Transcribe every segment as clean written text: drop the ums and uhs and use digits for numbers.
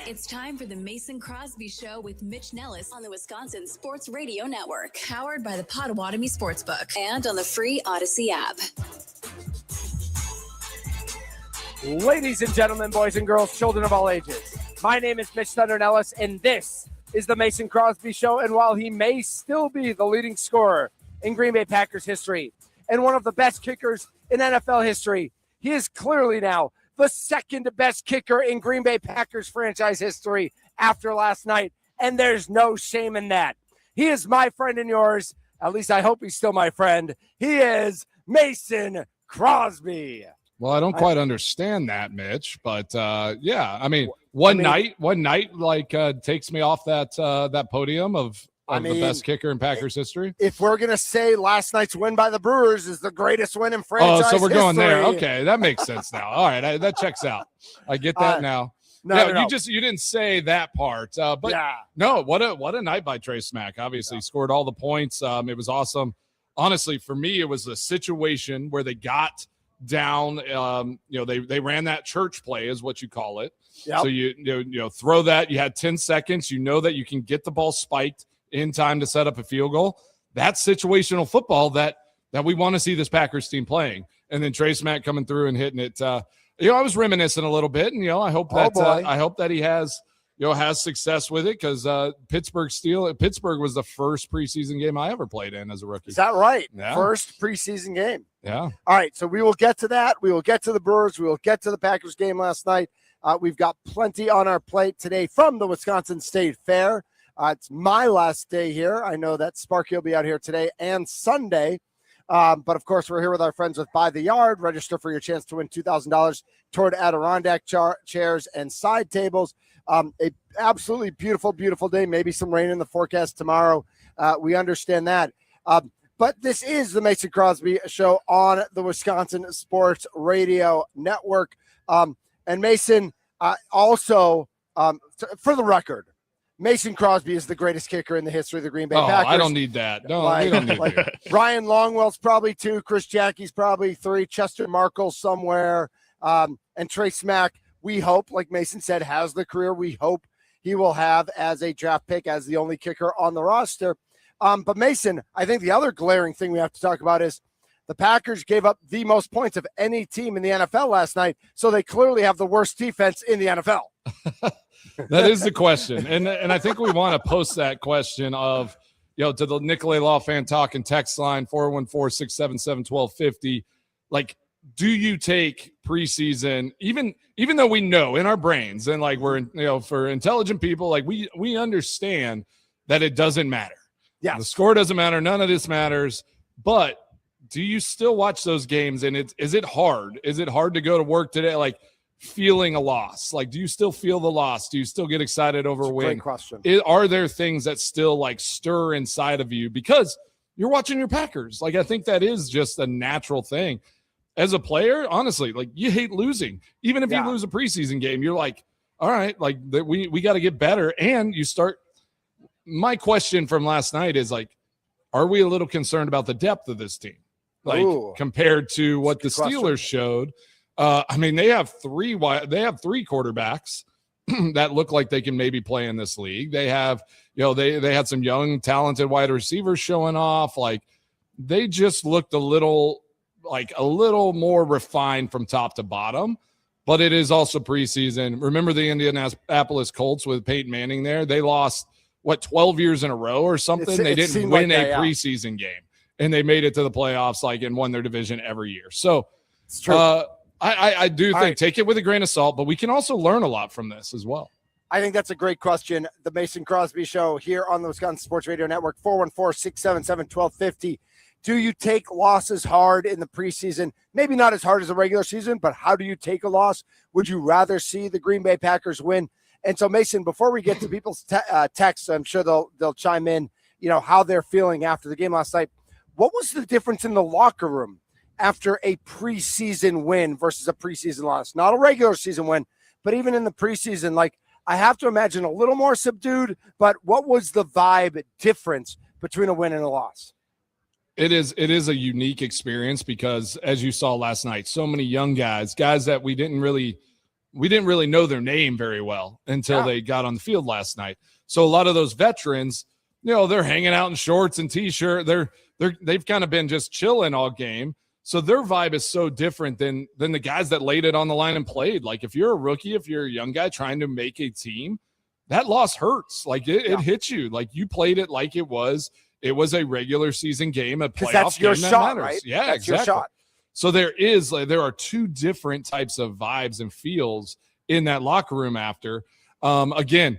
It's time for the Mason Crosby Show with Mitch Nellis on the Wisconsin Sports Radio Network, powered by the Potawatomi Sportsbook and on the free Odyssey app. Ladies and gentlemen, boys and girls, children of all ages, my name is Mitch Thunder Nellis, and this is the Mason Crosby Show. And while he may still be the leading scorer in Green Bay Packers history and one of the best kickers in NFL history, he is clearly now the second best kicker in Green Bay Packers franchise history after last night, and there's no shame in that. He is my friend and yours. At least I hope he's still my friend. He is Mason Crosby. Well, I don't quite understand that, Mitch, but yeah, I mean, one night like takes me off that podium of the best kicker in Packers history. If we're going to say last night's win by the Brewers is the greatest win in franchise history. Oh, so we're going there. Okay, that makes sense now. All right, that checks out. I get that now. No. You didn't say that part. But yeah. No, what a night by Trey Smack. Obviously, scored all the points. It was awesome. Honestly, for me, it was a situation where they got down. They ran that church play, is what you call it. Yep. So you throw that. You had 10 seconds. You know that you can get the ball spiked in time to set up a field goal. That's situational football that we want to see this Packers team playing. And then Trey Smack coming through and hitting it. I was reminiscing a little bit, and I hope that he has success with it, because Pittsburgh was the first preseason game I ever played in as a rookie. Is that right? Yeah. First preseason game. Yeah. All right, so we will get to that. We will get to the Brewers. We will get to the Packers game last night. We've got plenty on our plate today from the Wisconsin State Fair. It's my last day here. I know that Sparky will be out here today and Sunday. But, of course, we're here with our friends with By the Yard. Register for your chance to win $2,000 toward Adirondack chairs and side tables. A absolutely beautiful, beautiful day. Maybe some rain in the forecast tomorrow. We understand that. But this is the Mason Crosby Show on the Wisconsin Sports Radio Network. And Mason, also, for the record, Mason Crosby is the greatest kicker in the history of the Green Bay Packers. I don't need that. No, we don't need that. Ryan Longwell's probably 2. Chris Jackie's probably 3. Chester Markle somewhere. And Trey Smack, we hope, like Mason said, has the career we hope he will have as a draft pick, as the only kicker on the roster. But Mason, I think the other glaring thing we have to talk about is the Packers gave up the most points of any team in the NFL last night, so they clearly have the worst defense in the NFL. That is the question. And I think we want to post that question of, to the Nicolay Law Fan Talk and text line 414-677-1250. Like, do you take preseason, even though we know in our brains, and like we're, for intelligent people, like we understand that it doesn't matter. Yeah. The score doesn't matter. None of this matters. But do you still watch those games? And is it hard? Is it hard to go to work today? Like, feeling a loss? Like, do you still feel the loss? Do you still get excited over a win? Great question. Are there things that still like stir inside of you because you're watching your Packers? Like, I think that is just a natural thing. As a player, honestly, like, you hate losing. Even if you lose a preseason game, you're like, all right, like we got to get better. And you start. My question from last night is like, are we a little concerned about the depth of this team? Like, compared to what the Steelers showed. I mean, they have three quarterbacks that look like they can maybe play in this league. They have, they had some young, talented wide receivers showing off. Like, they just looked a little more refined from top to bottom. But it is also preseason. Remember the Indianapolis Colts with Peyton Manning there? They lost 12 years in a row or something. They didn't win a preseason game, and they made it to the playoffs and won their division every year. So it's true. I do think take it with a grain of salt, but we can also learn a lot from this as well. I think that's a great question. The Mason Crosby Show here on the Wisconsin Sports Radio Network, 414-677-1250. Do you take losses hard in the preseason? Maybe not as hard as the regular season, but how do you take a loss? Would you rather see the Green Bay Packers win? And so, Mason, before we get to people's texts, I'm sure they'll chime in, how they're feeling after the game last night. What was the difference in the locker room after a preseason win versus a preseason loss? Not a regular season win, but even in the preseason, like, I have to imagine a little more subdued, but what was the vibe difference between a win and a loss? It is a unique experience because, as you saw last night, so many young guys that we didn't really we didn't really know their name very well until they got on the field last night. So a lot of those veterans, they're hanging out in shorts and t-shirt. They've kind of been just chilling all game. So their vibe is so different than the guys that laid it on the line and played. Like if you're a rookie, if you're a young guy trying to make a team, that loss hurts. Like it hits you. Like you played it like it was a regular season game, a playoff that's your game that shot, matters. right? Yeah, that's exactly. your shot. So there are two different types of vibes and feels in that locker room after. Again,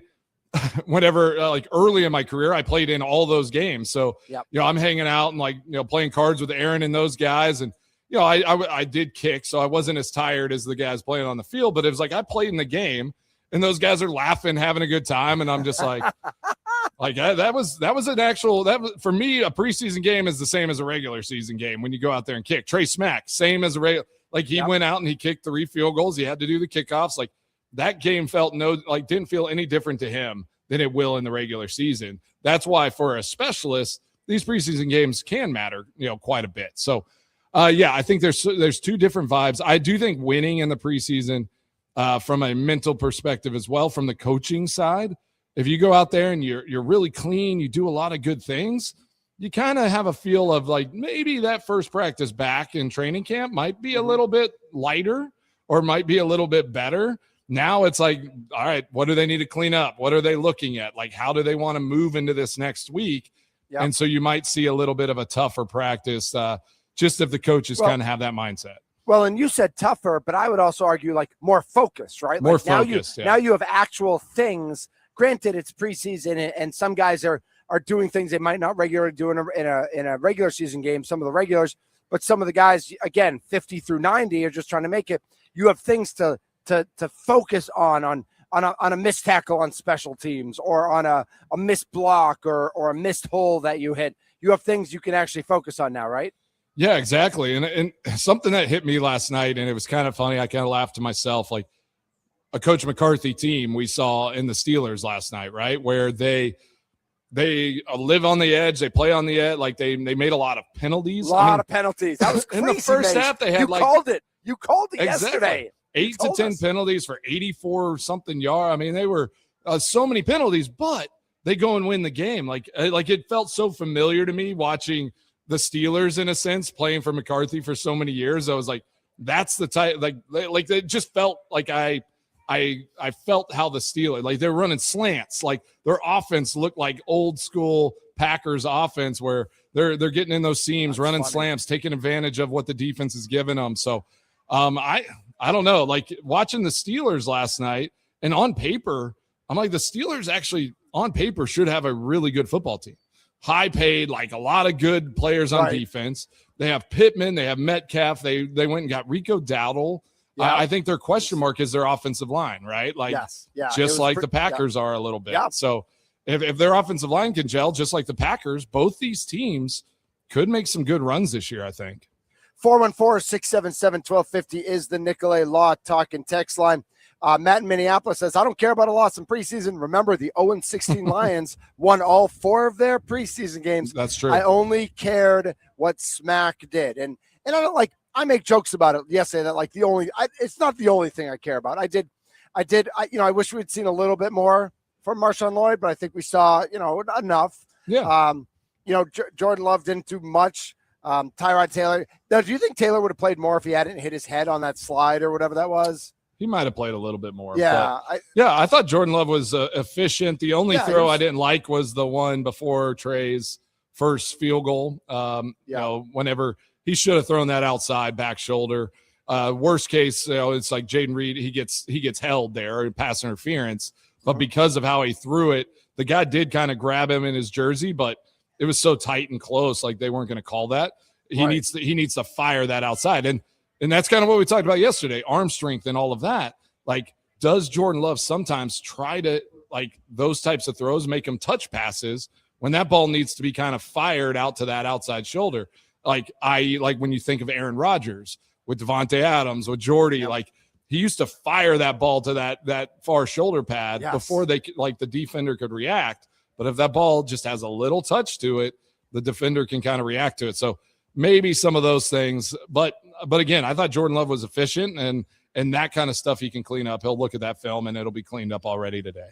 whenever like early in my career, I played in all those games. So, I'm hanging out and playing cards with Aaron and those guys. And, I did kick, so I wasn't as tired as the guys playing on the field, but it was like I played in the game and those guys are laughing, having a good time. And I'm just like, that was for me, a preseason game is the same as a regular season game when you go out there and kick. Trey Smack, same as a regular. Like he went out and he kicked 3 field goals. He had to do the kickoffs. Like that game didn't feel any different to him than it will in the regular season. That's why for a specialist, these preseason games can matter, quite a bit. So, I think there's two different vibes. I do think winning in the preseason, from a mental perspective as well, from the coaching side, if you go out there and you're really clean, you do a lot of good things, you kind of have a feel of like maybe that first practice back in training camp might be a little bit lighter or might be a little bit better. Now it's like, all right, what do they need to clean up? What are they looking at? Like, how do they want to move into this next week? Yep. And so you might see a little bit of a tougher practice, just if the coaches kind of have that mindset. Well, and you said tougher, but I would also argue like more focused, right? More like focused. Now you have actual things. Granted, it's preseason, and some guys are doing things they might not regularly do in a regular season game. Some of the regulars, but some of the guys, again, 50 through 90, are just trying to make it. You have things to focus on a missed tackle on special teams, or on a missed block, or a missed hole that you hit. You have things you can actually focus on now, right? Yeah, exactly. And something that hit me last night, and it was kind of funny, I kind of laughed to myself, like a Coach McCarthy team we saw in the Steelers last night, right? Where they live on the edge, they play on the edge, like they made a lot of penalties. A lot of penalties. That was crazy. In the first half, they had You called it yesterday. 8 to 10 penalties for 84 something yards. I mean, they were so many penalties, but they go and win the game. Like it felt so familiar to me watching the Steelers, in a sense, playing for McCarthy for so many years. I was like, that's the type, like it just felt like I felt how the Steelers, like they're running slants, like their offense looked like old school Packers offense where they're getting in those seams, running slants, taking advantage of what the defense is giving them. So I don't know, like watching the Steelers last night, and on paper, I'm like, the Steelers actually on paper should have a really good football team. High paid, like a lot of good players on defense. They have Pittman, they have Metcalf, they went and got Rico Dowdle. Yeah. I think their question mark is their offensive line, right? Like just like the Packers are a little bit. Yeah. So if their offensive line can gel just like the Packers, both these teams could make some good runs this year, I think. 414-677-1250 is the Nicolay Law Talk and Text line. Matt in Minneapolis says, I don't care about a loss in preseason. Remember, the 0-16 Lions won all 4 of their preseason games. That's true. I only cared what Smack did. And I don't I make jokes about it yesterday that like it's not the only thing I care about. I wish we'd seen a little bit more from Marshawn Lloyd, but I think we saw, enough. Yeah. Jordan Love didn't do much. Tyrod Taylor. Now, do you think Taylor would have played more if he hadn't hit his head on that slide or whatever that was? He might have played a little bit more. Yeah. I thought Jordan Love was efficient. The only throw I didn't like was the one before Trey's first field goal. Whenever he should have thrown that outside back shoulder. Worst case, it's like Jaden Reed. He gets held there, pass interference. But because of how he threw it, the guy did kind of grab him in his jersey, but it was so tight and close, like they weren't going to call that. He needs to fire that outside. And that's kind of what we talked about yesterday, arm strength and all of that. Like, does Jordan Love sometimes try to, like, those types of throws, make him touch passes when that ball needs to be kind of fired out to that outside shoulder? Like when you think of Aaron Rodgers with Devontae Adams, with Jordy, like he used to fire that ball to that far shoulder pad before the defender could react. But if that ball just has a little touch to it, the defender can kind of react to it. So maybe some of those things, but again, I thought Jordan Love was efficient and and that kind of stuff he can clean up. He'll look at that film and it'll be cleaned up already today.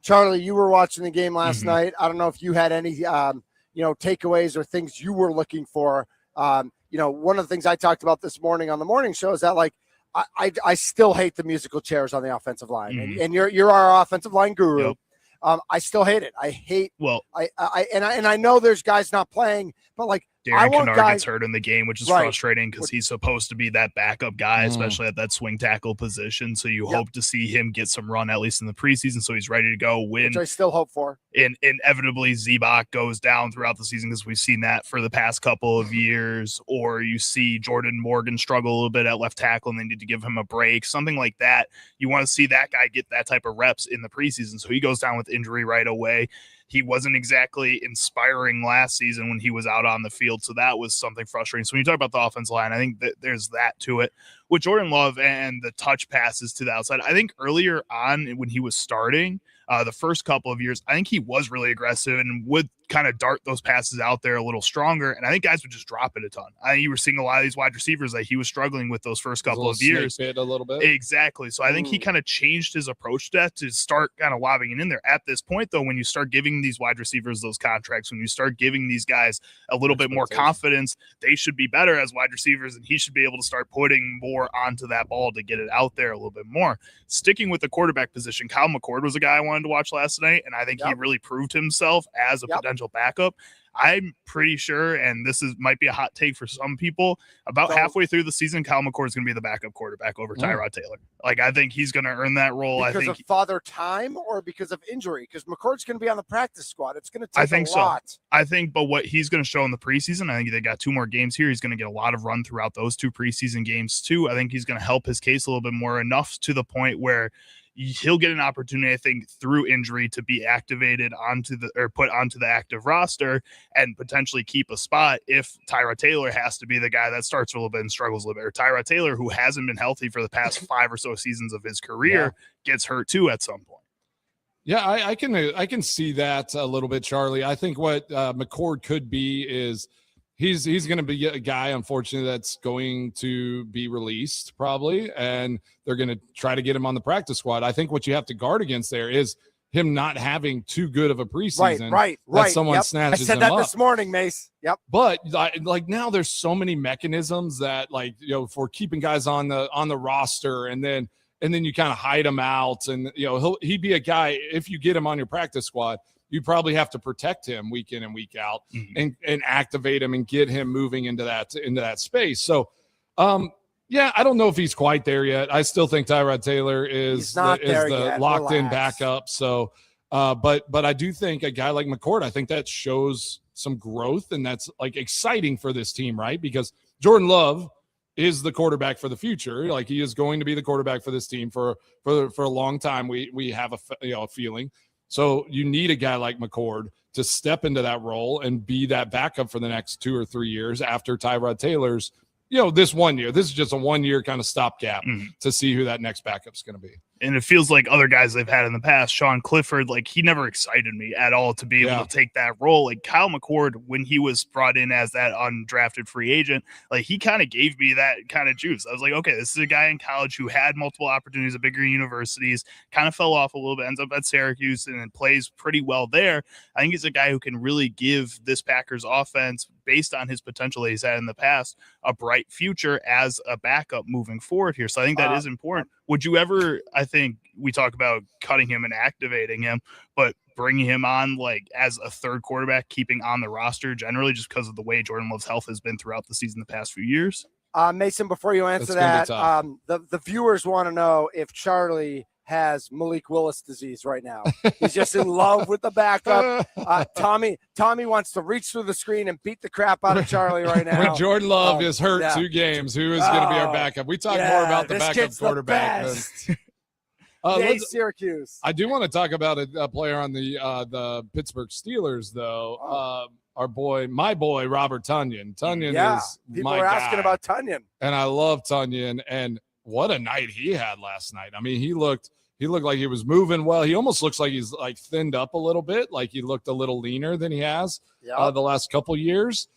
Charlie, you were watching the game last night. I don't know if you had any, takeaways or things you were looking for. One of the things I talked about this morning on the morning show is that, like, I still hate the musical chairs on the offensive line, and you're our offensive line guru. Yep. I still hate it. I hate. Well, I know there's guys not playing, but like Darren Kennard gets hurt in the game, which is frustrating because he's supposed to be that backup guy, especially at that swing tackle position. So you hope to see him get some run, at least in the preseason, so he's ready to go win. Which I still hope for. And inevitably, Zebach goes down throughout the season because we've seen that for the past couple of years. Or you see Jordan Morgan struggle a little bit at left tackle and they need to give him a break, something like that. You want to see that guy get that type of reps in the preseason. So he goes down with injury right away. He wasn't exactly inspiring last season when he was out on the field, so that was something frustrating. So when you talk about the offensive line, I think that there's that to it. With Jordan Love and the touch passes to the outside, I think earlier on when he was starting, the first couple of years, I think he was really aggressive and would kind of dart those passes out there a little stronger. And I think guys would just drop it a ton. I think you were seeing a lot of these wide receivers that he was struggling with those first couple of years. A little bit. Exactly. So I think he kind of changed his approach to that to start kind of lobbing it in there. At this point, though, when you start giving these wide receivers those contracts, when you start giving these guys a little bit more confidence, they should be better as wide receivers, and he should be able to start putting more onto that ball to get it out there a little bit more. Sticking with the quarterback position, Kyle McCord was a guy I wanted to watch last night, and I think he really proved himself as a potential backup. I'm pretty sure, and this might be a hot take for some people, about halfway through the season, Kyle McCord is going to be the backup quarterback over Tyrod Taylor. Like, I think he's going to earn that role. Because of father time or because of injury? Because McCord's going to be on the practice squad. It's going to take a lot. I think, but what he's going to show in the preseason, I think they got 2 more games here. He's going to get a lot of run throughout those 2 preseason games too. I think he's going to help his case a little bit more, enough to the point where he'll get an opportunity, I think, through injury to be activated put onto the active roster and potentially keep a spot if Tyrod Taylor has to be the guy that starts a little bit and struggles a little bit. Or Tyrod Taylor, who hasn't been healthy for the past 5 or so seasons of his career, gets hurt too at some point. Yeah, I can see that a little bit, Charlie. I think what McCord could be is he's going to be a guy, unfortunately, that's going to be released probably, and they're going to try to get him on the practice squad. I think what you have to guard against there is him not having too good of a preseason. Right. That someone snatches him up. I said that this morning, Mace. Yep. But like now there's so many mechanisms that, like, for keeping guys on the roster, and then you kind of hide them out, and he'd be a guy, if you get him on your practice squad, you probably have to protect him week in and week out, and activate him and get him moving into that space. So, I don't know if he's quite there yet. I still think Tyrod Taylor is the locked in backup. So, but I do think a guy like McCord, I think that shows some growth, and that's like exciting for this team, right? Because Jordan Love is the quarterback for the future. Like, he is going to be the quarterback for this team for a long time. We have a feeling. So you need a guy like McCord to step into that role and be that backup for the next 2 or 3 years after Tyrod Taylor's, this 1 year. This is just a 1 year kind of stopgap to see who that next backup's going to be. And it feels like other guys they've had in the past, Sean Clifford, like, he never excited me at all to be able to take that role. Like, Kyle McCord, when he was brought in as that undrafted free agent, like, he kind of gave me that kind of juice. I was like, okay, this is a guy in college who had multiple opportunities at bigger universities, kind of fell off a little bit, ends up at Syracuse, and then plays pretty well there. I think he's a guy who can really give this Packers offense, based on his potential that he's had in the past, a bright future as a backup moving forward here. So I think that is important. Would you ever, I think we talk about cutting him and activating him, but bringing him on like as a third quarterback, keeping on the roster generally, just because of the way Jordan Love's health has been throughout the season the past few years? Mason, before you answer that, the viewers want to know if Charlie has Malik Willis disease right now. He's just in love with the backup. Tommy wants to reach through the screen and beat the crap out of Charlie right now. When Jordan Love is hurt 2 games, who is going to be our backup? We talk more about the backup quarterback. Syracuse. I do want to talk about a player on the Pittsburgh Steelers, though. My boy, Robert Tonyan. Tonyan is people my are guy. asking about Tonyan. And I love Tonyan, and what a night he had last night. I mean, he looked like he was moving well. He almost looks like he's like thinned up a little bit, like he looked a little leaner than he has the last couple years.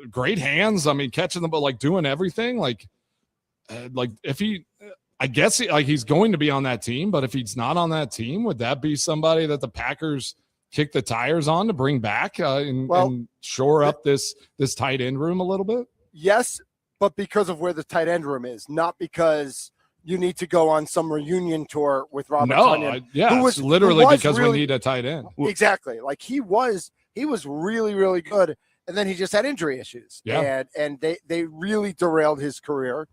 Great hands. I mean, catching the ball, like doing everything. Like, like if he, I guess he's going to be on that team, but if he's not on that team, would that be somebody that the Packers kick the tires on to bring back and shore up this tight end room a little bit? Yes, but because of where the tight end room is, not because you need to go on some reunion tour with Robert Tonyan. It's literally because we need a tight end. Exactly. Like he was really, really good, and then he just had injury issues. Yeah. And they really derailed his career.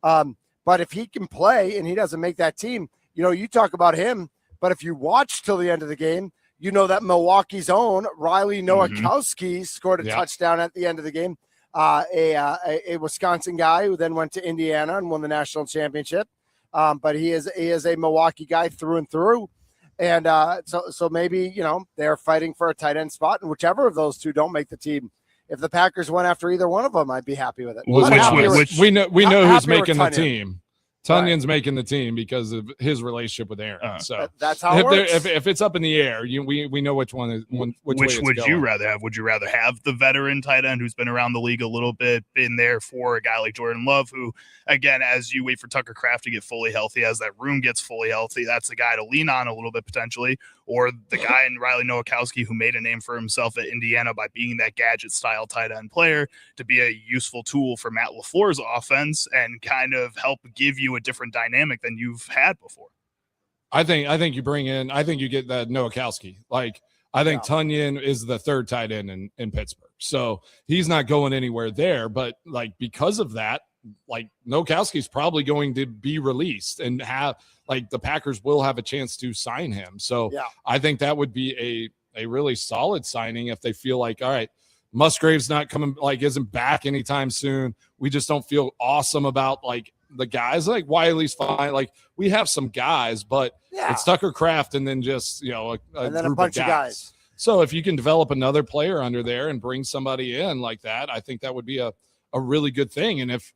But if he can play and he doesn't make that team, you talk about him, but if you watch till the end of the game, that Milwaukee's own Riley Nowakowski scored a touchdown at the end of the game. A Wisconsin guy who then went to Indiana and won the national championship. But he is a Milwaukee guy through and through. And so maybe, they're fighting for a tight end spot, and whichever of those two don't make the team. If the Packers went after either one of them, I'd be happy with it. We know who's making the team. Tonyan's making the team because of his relationship with Aaron. So that's how it works. If it's up in the air, we know which one is which would you rather have? Would you rather have the veteran tight end who's been around the league a little bit, been there for a guy like Jordan Love, who, again, as you wait for Tucker Kraft to get fully healthy, as that room gets fully healthy, that's the guy to lean on a little bit potentially, or the guy in Riley Nowakowski who made a name for himself at Indiana by being that gadget style tight end player to be a useful tool for Matt LaFleur's offense and kind of help give you a different dynamic than you've had before. I think you bring in, I think you get that Nowakowski. Like, I think Tonyan is the third tight end in Pittsburgh. So he's not going anywhere there. But like, because of that, like Nowakowski's probably going to be released and have like the Packers will have a chance to sign him. So I think that would be a really solid signing if they feel like, all right, Musgrave's not coming, like isn't back anytime soon. We just don't feel awesome about like the guys. Like Wiley's fine. Like we have some guys, but it's Tucker Kraft and then just, and then a bunch of guys. So if you can develop another player under there and bring somebody in like that, I think that would be a really good thing. And if,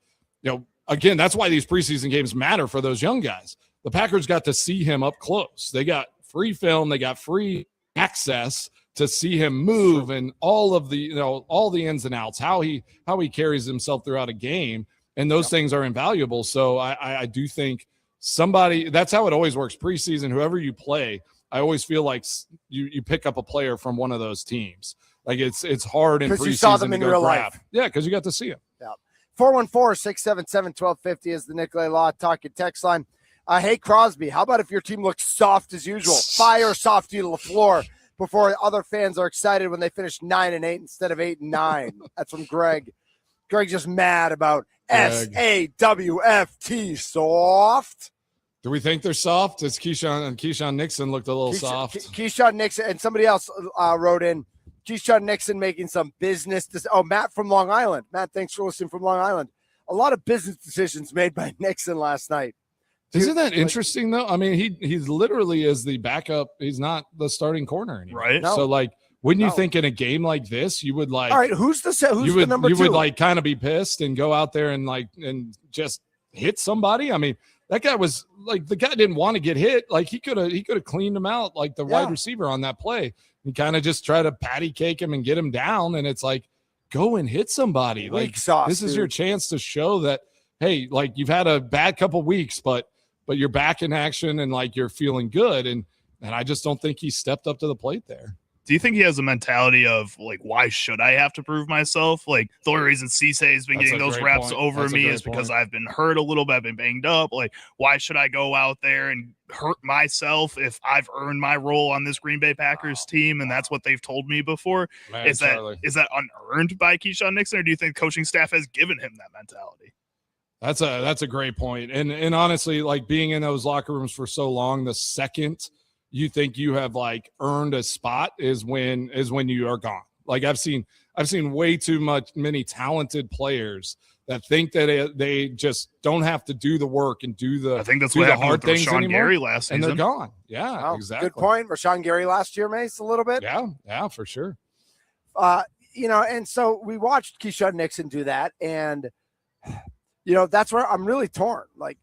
again, that's why these preseason games matter for those young guys. The Packers got to see him up close. They got free film. They got free access to see him move and all of the, all the ins and outs, how he carries himself throughout a game. And those things are invaluable. So I do think somebody, that's how it always works. Preseason, whoever you play, I always feel like you pick up a player from one of those teams. Like it's hard in preseason. Because you saw them in real life. Yeah, because you got to see them. Yeah. 414-677-1250 is the Nicolay Law Talking text line. Hey, Crosby, how about if your team looks soft as usual? Fire Softy to LaFleur before other fans are excited when they finish 9-8 instead of 8-9. That's from Greg. Greg's just mad about SAWFT soft. Do we think they're soft? As Keyshawn Nixon looked a little soft. Keyshawn Nixon and somebody else wrote in. Keyshawn Nixon making some business. Matt from Long Island. Matt, thanks for listening from Long Island. A lot of business decisions made by Nixon last night. Isn't that interesting, though? I mean, he literally is the backup. He's not the starting corner anymore. Right. No. So, like, wouldn't you think in a game like this, you would like – all right, who's the number two? You would, like, kind of be pissed and go out there and just hit somebody? I mean, that guy was – like, the guy didn't want to get hit. Like, he could have cleaned him out, like, the wide receiver on that play. He kind of just try to patty cake him and get him down, and it's like, go and hit somebody. Like, this is your chance to show that, hey, like, you've had a bad couple weeks, but you're back in action and like you're feeling good. And I just don't think he stepped up to the plate there. Do you think he has a mentality of like, why should I have to prove myself? Like the only reason Cisse has been getting those reps over me is because I've been hurt a little bit, I've been banged up. Like, why should I go out there and hurt myself if I've earned my role on this Green Bay Packers team? And that's what they've told me before. Man, is that unearned by Keyshawn Nixon, or do you think the coaching staff has given him that mentality? That's a great point. And honestly, like being in those locker rooms for so long, the second you think you have like earned a spot is when you are gone. Like I've seen way too many talented players that think that they just don't have to do the work and do the. I think that's what happened hard with things Rashawn anymore, Gary last season, and they're gone. Yeah, exactly. Good point. Rashawn Gary last year, Mace, a little bit. Yeah, for sure. And so we watched Keyshawn Nixon do that, and that's where I'm really torn. Like,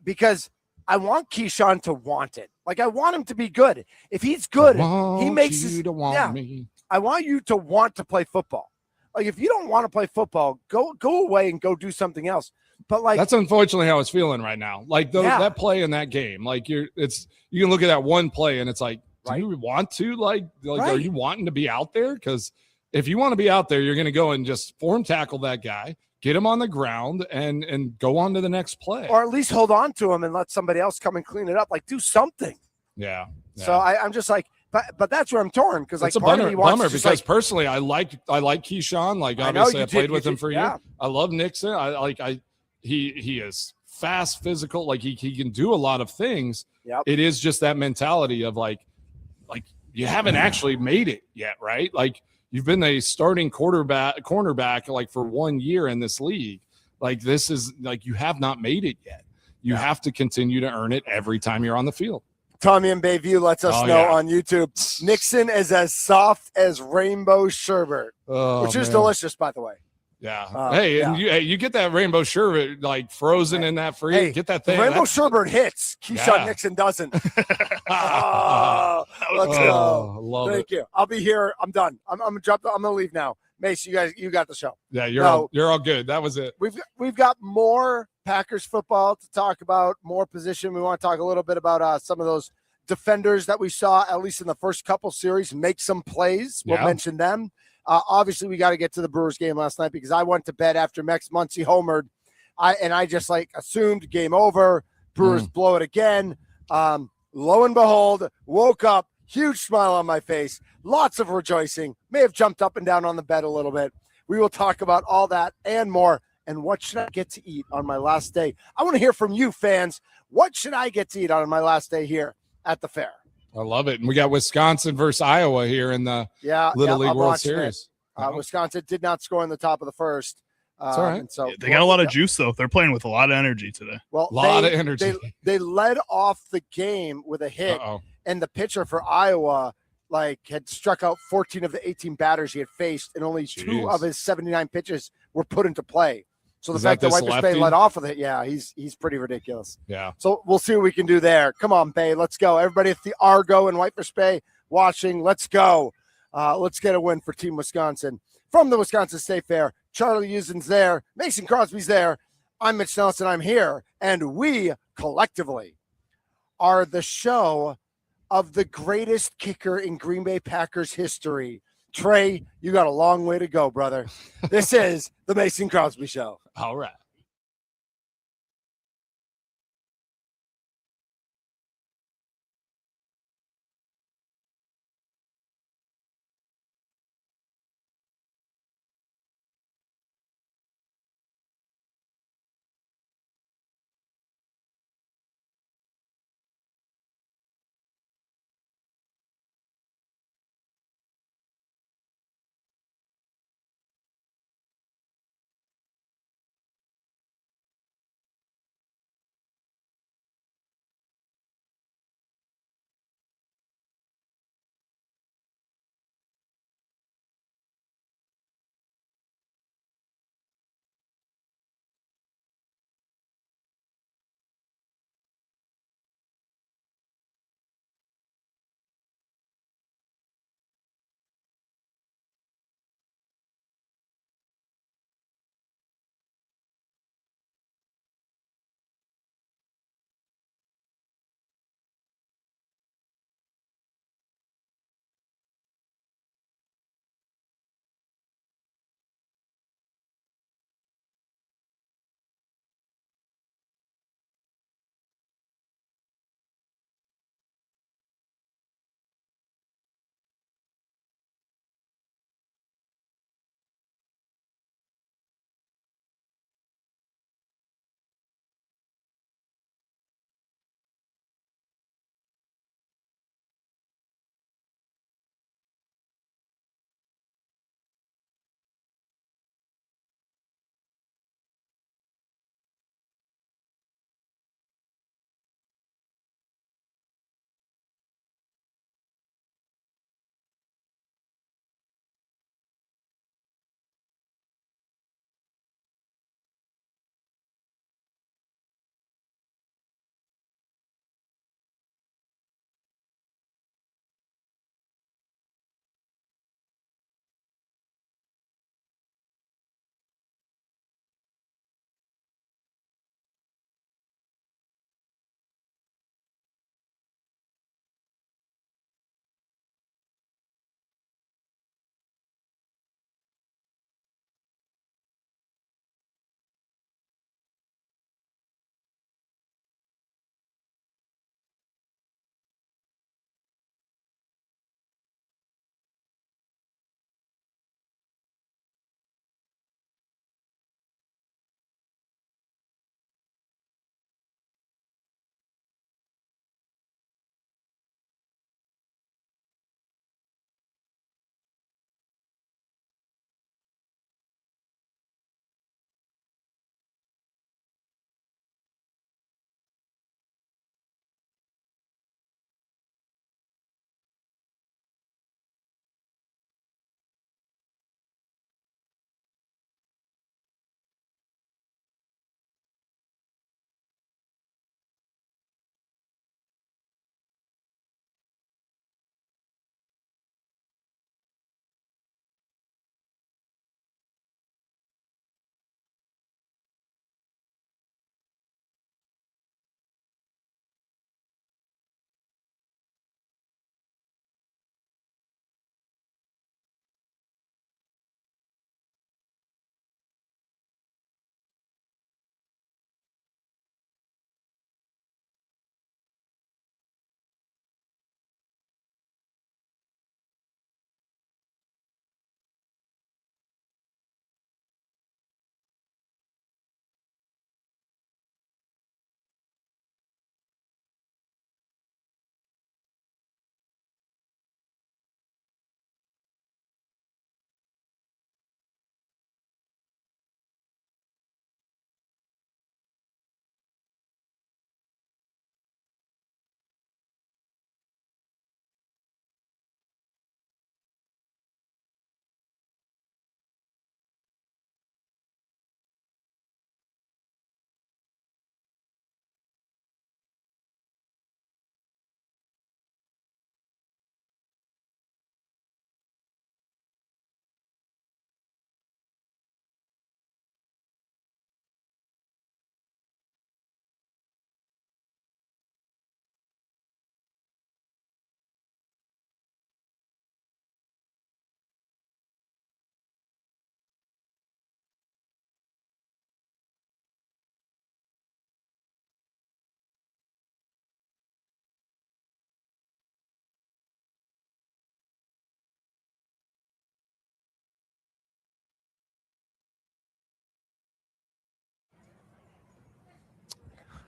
because I want Keyshawn to want it. Like, I want him to be good. If he's good, he makes you to want me. I want you to want to play football. Like, if you don't want to play football, go away and go do something else. But like that's unfortunately how it's feeling right now. Like that play in that game, like you can look at that one play and it's like, do you want to are you wanting to be out there? Because if you want to be out there, you're going to go and just form tackle that guy, get him on the ground, and go on to the next play, or at least hold on to him and let somebody else come and clean it up. Like do something. Yeah. So I'm just like, but that's where I'm torn because like it's a part of me wants bummer to because personally I like Keyshawn. Like obviously I played with him for a year. I love Nixon. He is fast, physical. Like he can do a lot of things. Yep. It is just that mentality of like you haven't actually made it yet, right? Like you've been a starting cornerback like for 1 year in this league. Like this is like you have not made it yet. You have to continue to earn it every time you're on the field. Tommy in Bayview lets us know on YouTube. Nixon is as soft as rainbow sherbet, which is delicious, by the way. Yeah. And you get that rainbow sherbet like frozen in that freeze. Hey, get that thing. Rainbow sherbet hits. Keyshawn Nixon doesn't. Let's go. Thank you. I'll be here. I'm done. I'm gonna drop. I'm gonna leave now. Mace, you got the show. Yeah, you're all good. That was it. We've got more Packers football to talk about, more position. We want to talk a little bit about some of those defenders that we saw, at least in the first couple series, make some plays. We'll mention them. Obviously, we got to get to the Brewers game last night because I went to bed after Max Muncy homered. I just assumed game over. Brewers blow it again. Lo and behold, woke up, huge smile on my face, lots of rejoicing. May have jumped up and down on the bed a little bit. We will talk about all that and more. And what should I get to eat on my last day? I want to hear from you, fans. What should I get to eat on my last day here at the fair? I love it. And we got Wisconsin versus Iowa here in the Little League World Series. Wisconsin did not score in the top of the first. That's all right. And so they got a lot of juice, though. They're playing with a lot of energy today. Well, a lot of energy. They led off the game with a hit, and the pitcher for Iowa had struck out 14 of the 18 batters he had faced, and only 2 of his 79 pitches were put into play. So the fact that Wipers Bay led off with it, he's pretty ridiculous. Yeah. So we'll see what we can do there. Come on, Bay, let's go. Everybody at the Argo and Wipers Bay watching, let's go. Let's get a win for Team Wisconsin. From the Wisconsin State Fair, Charlie Usen's there, Mason Crosby's there. I'm Mitch Nelson, I'm here, and we collectively are the show of the greatest kicker in Green Bay Packers history. Trey, you got a long way to go, brother. This is the Mason Crosby Show. All right.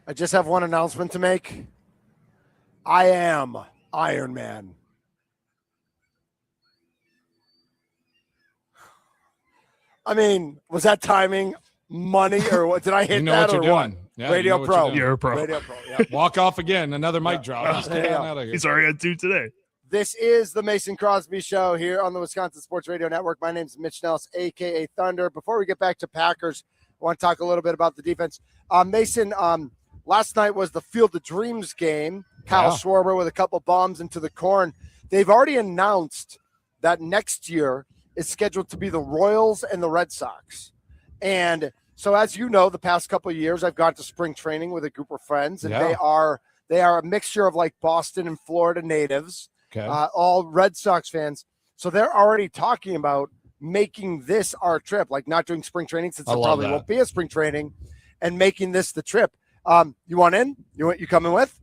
I just have one announcement to make. I am Iron Man. I mean, was that timing, money, or what? Did I hit what that you're or doing. what? Yeah, Radio Pro. You're a pro. Radio Pro. Yeah. Walk off again. Another mic drop. Just get on out of here. He's already got 2 today. This is the Mason Crosby Show here on the Wisconsin Sports Radio Network. My name is Mitch Nellis, a.k.a. Thunder. Before we get back to Packers, I want to talk a little bit about the defense. Mason, last night was the Field of Dreams game. Kyle Schwarber with a couple bombs into the corn. They've already announced that next year is scheduled to be the Royals and the Red Sox. And so, as you know, the past couple of years, I've gone to spring training with a group of friends, and they are a mixture of like Boston and Florida natives, all Red Sox fans. So they're already talking about making this our trip, like not doing spring training since there probably won't be a spring training, and making this the trip. You want in? You coming with?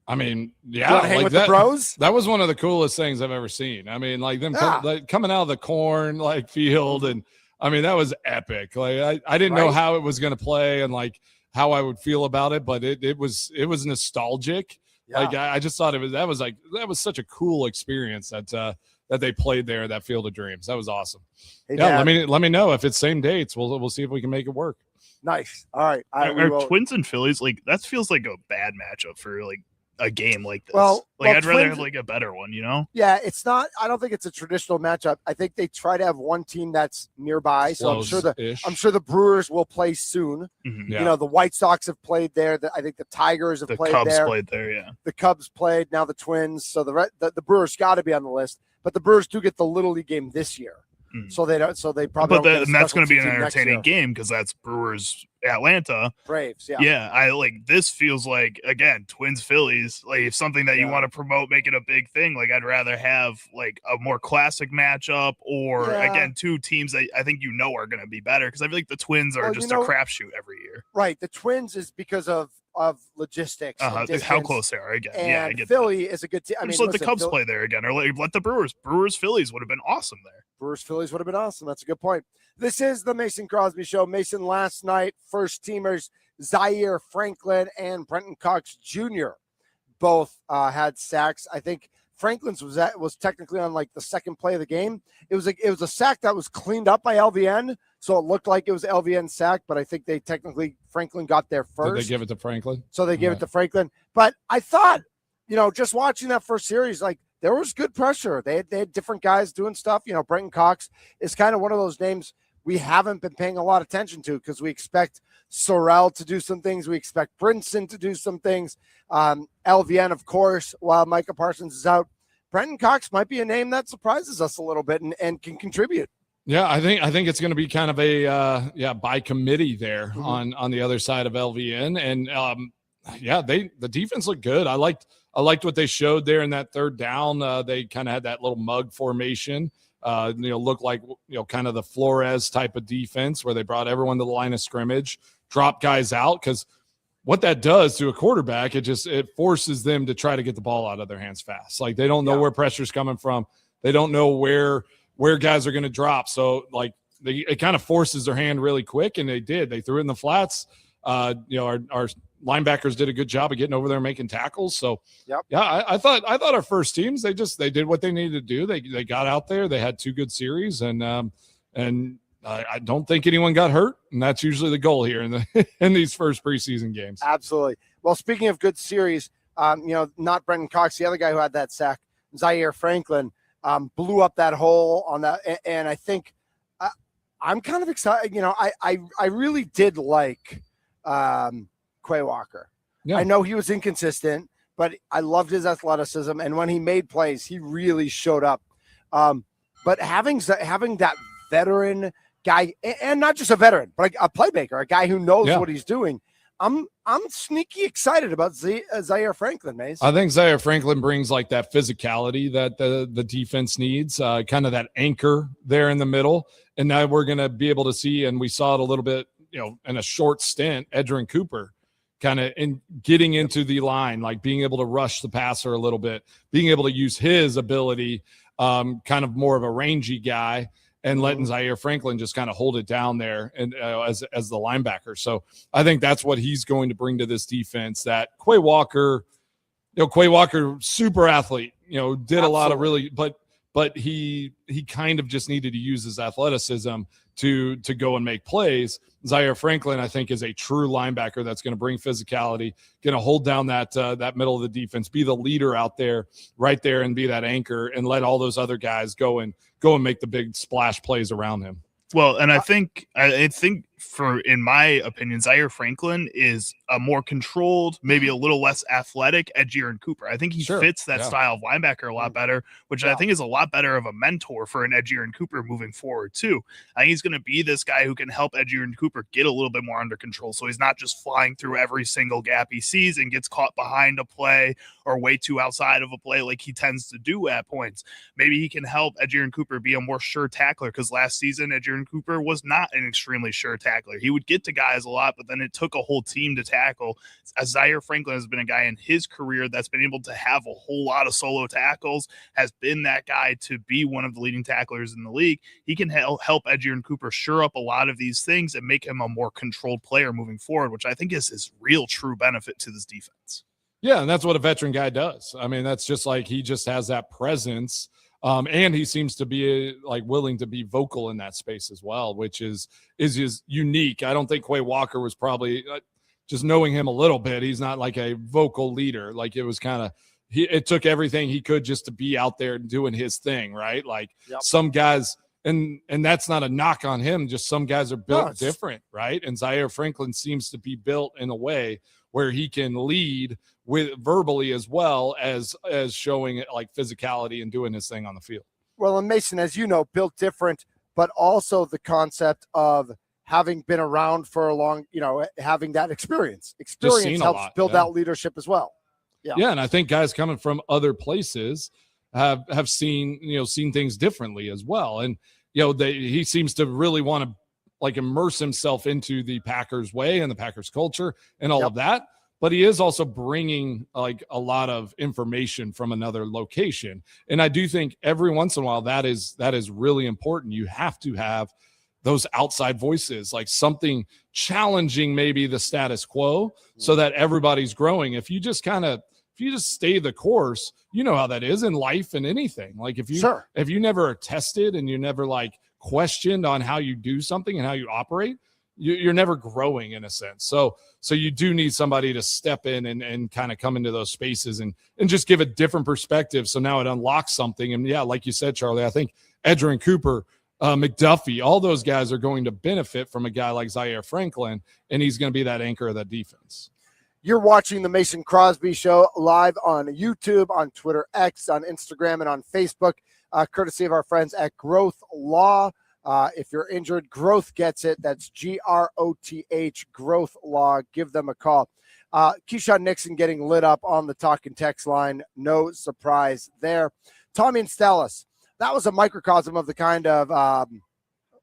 I mean, you want to hang with the bros? That was one of the coolest things I've ever seen. I mean, like them coming out of the corn field, and I mean that was epic. Like I didn't know how it was going to play and like how I would feel about it, but it was nostalgic. Yeah. Like I just thought that was such a cool experience that they played there at that Field of Dreams. That was awesome. Hey, Dad, let me know if it's same dates. We'll see if we can make it work. Nice. All right. Are Twins and Phillies that feels like a bad matchup for like a game like this? Well, I'd rather have like a better one, Yeah, it's not. I don't think it's a traditional matchup. I think they try to have one team that's nearby. So I'm sure the Brewers will play soon. Mm-hmm. Yeah. The White Sox have played there. I think the Tigers have played there. The Cubs played there. Yeah, the Cubs played. Now the Twins. So the Brewers got to be on the list. But the Brewers do get the Little League game this year. So they don't. So they probably. But that's going to be an entertaining game because that's Brewers Atlanta Braves. Yeah. Yeah. I like this feels like again Twins Phillies. Like if something that you want to promote, make it a big thing. Like I'd rather have like a more classic matchup or again 2 teams that I think are going to be better because I feel like the Twins are just a crapshoot every year. Right. The Twins is because of logistics. How close they are again. And I get Philly is a good team. I mean, just let the Cubs play there again, or let the Brewers Phillies would have been awesome there. Brewers Phillies would have been awesome. That's a good point. This is the Mason Crosby Show. Mason, last night, first teamers Zaire Franklin and Brenton Cox Jr. both had sacks. I think Franklin's was technically on like the second play of the game. It was a sack that was cleaned up by LVN, so it looked like it was LVN's sack, but I think Franklin got there first. Did they give it to Franklin? So they gave it to Franklin. But I thought, just watching that first series, like there was good pressure. They had different guys doing stuff. Brenton Cox is kind of one of those names we haven't been paying a lot of attention to because we expect Sorrell to do some things. We expect Brinson to do some things. LVN, of course, while Micah Parsons is out. Brenton Cox might be a name that surprises us a little bit and can contribute. Yeah, I think it's going to be kind of a by committee there on the other side of LVN, and the defense looked good. I liked what they showed there in that third down. They kind of had that little mug formation. Looked like kind of the Flores type of defense where they brought everyone to the line of scrimmage, drop guys out because what that does to a quarterback, it forces them to try to get the ball out of their hands fast. Like they don't know where pressure's coming from. They don't know where guys are going to drop. So like it kind of forces their hand really quick. And they did, they threw it in the flats. Our linebackers did a good job of getting over there and making tackles. So I thought our first teams, they did what they needed to do. They got out there, they had 2 good series and I don't think anyone got hurt, and that's usually the goal here in these first preseason games. Absolutely. Well, speaking of good series, not Brenton Cox, the other guy who had that sack, Zaire Franklin, blew up that hole on that, and I think I'm kind of excited. I really did like Quay Walker. Yeah. I know he was inconsistent, but I loved his athleticism, and when he made plays, he really showed up. But having that veteran guy, and not just a veteran, but a playmaker, a guy who knows what he's doing. I'm sneaky excited about Zaire Franklin, Mace. I think Zaire Franklin brings like that physicality that the defense needs, kind of that anchor there in the middle. And now we're going to be able to see, and we saw it a little bit, in a short stint, Edgerrin Cooper kind of getting into the line, like being able to rush the passer a little bit, being able to use his ability, kind of more of a rangy guy. and letting Zaire Franklin just kind of hold it down there and as the linebacker. So I think that's what he's going to bring to this defense. That Quay Walker, super athlete, did Absolutely. A lot of really, but he kind of just needed to use his athleticism to go and make plays. Zaire Franklin, I think, is a true linebacker that's going to bring physicality, going to hold down that middle of the defense, be the leader out there, right there, and be that anchor, and let all those other guys go and make the big splash plays around him. Well, and I think in my opinion, Zaire Franklin is a more controlled, maybe a little less athletic Edgerrin Cooper. I think he fits that style of linebacker a lot better, which I think is a lot better of a mentor for an Edgerrin Cooper moving forward too. I think he's going to be this guy who can help Edgerrin Cooper get a little bit more under control, so he's not just flying through every single gap he sees and gets caught behind a play or way too outside of a play like he tends to do at points. Maybe he can help Edgerrin Cooper be a more sure tackler, because last season Edgerrin Cooper was not an extremely sure tackler. He would get to guys a lot, but then it took a whole team to tackle. Zaire Franklin has been a guy in his career that's been able to have a whole lot of solo tackles, has been that guy to be one of the leading tacklers in the league. He can help Edgerrin Cooper shore up a lot of these things and make him a more controlled player moving forward, which I think is his real true benefit to this defense. Yeah, and that's what a veteran guy does. I mean, that's just like he just has that presence. And he seems to be willing to be vocal in that space as well, which is unique. I don't think Quay Walker was probably just knowing him a little bit. He's not like a vocal leader. Like it was kind of, it took everything he could just to be out there doing his thing. Right. Like some guys, and that's not a knock on him. Just some guys are built different. Right. And Zaire Franklin seems to be built in a way where he can lead with verbally as well as showing like physicality and doing his thing on the field. Well, and Mason, as you know, built different, but also the concept of having been around for a long, having that experience helps build out leadership as well. Yeah. And I think guys coming from other places have seen things differently as well. And, he seems to really want to immerse himself into the Packers way and the Packers culture and all of that. But he is also bringing a lot of information from another location. And I do think every once in a while that is really important. You have to have those outside voices, like something challenging maybe the status quo so that everybody's growing. If you just stay the course, you know how that is in life and anything. Like if you never are tested and you never questioned on how you do something and how you operate, you're never growing in a sense. So you do need somebody to step in and kind of come into those spaces and just give a different perspective. So now it unlocks something. And like you said, Charlie, I think Edgerrin Cooper, McDuffie, all those guys are going to benefit from a guy like Zaire Franklin, and he's going to be that anchor of that defense. You're watching the Mason Crosby Show live on YouTube, on Twitter X, on Instagram, and on Facebook, courtesy of our friends at Growth Law. If you're injured, Growth gets it. That's GROTH, Growth Law. Give them a call. Keyshawn Nixon getting lit up on the talk and text line. No surprise there. Tommy and Stellis, that was a microcosm of the kind of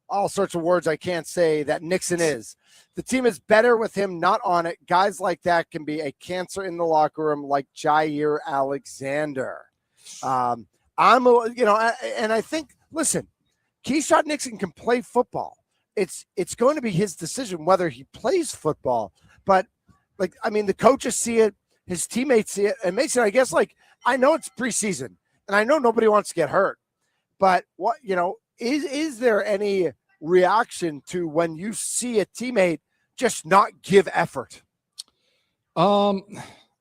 all sorts of words I can't say that Nixon is. The team is better with him not on it. Guys like that can be a cancer in the locker room, like Jair Alexander. And I think, listen, Keyshawn Nixon can play football. It's going to be his decision whether he plays football. But, the coaches see it, his teammates see it. And Mason, I guess, I know it's preseason, and I know nobody wants to get hurt. But, is there any reaction to when you see a teammate just not give effort? I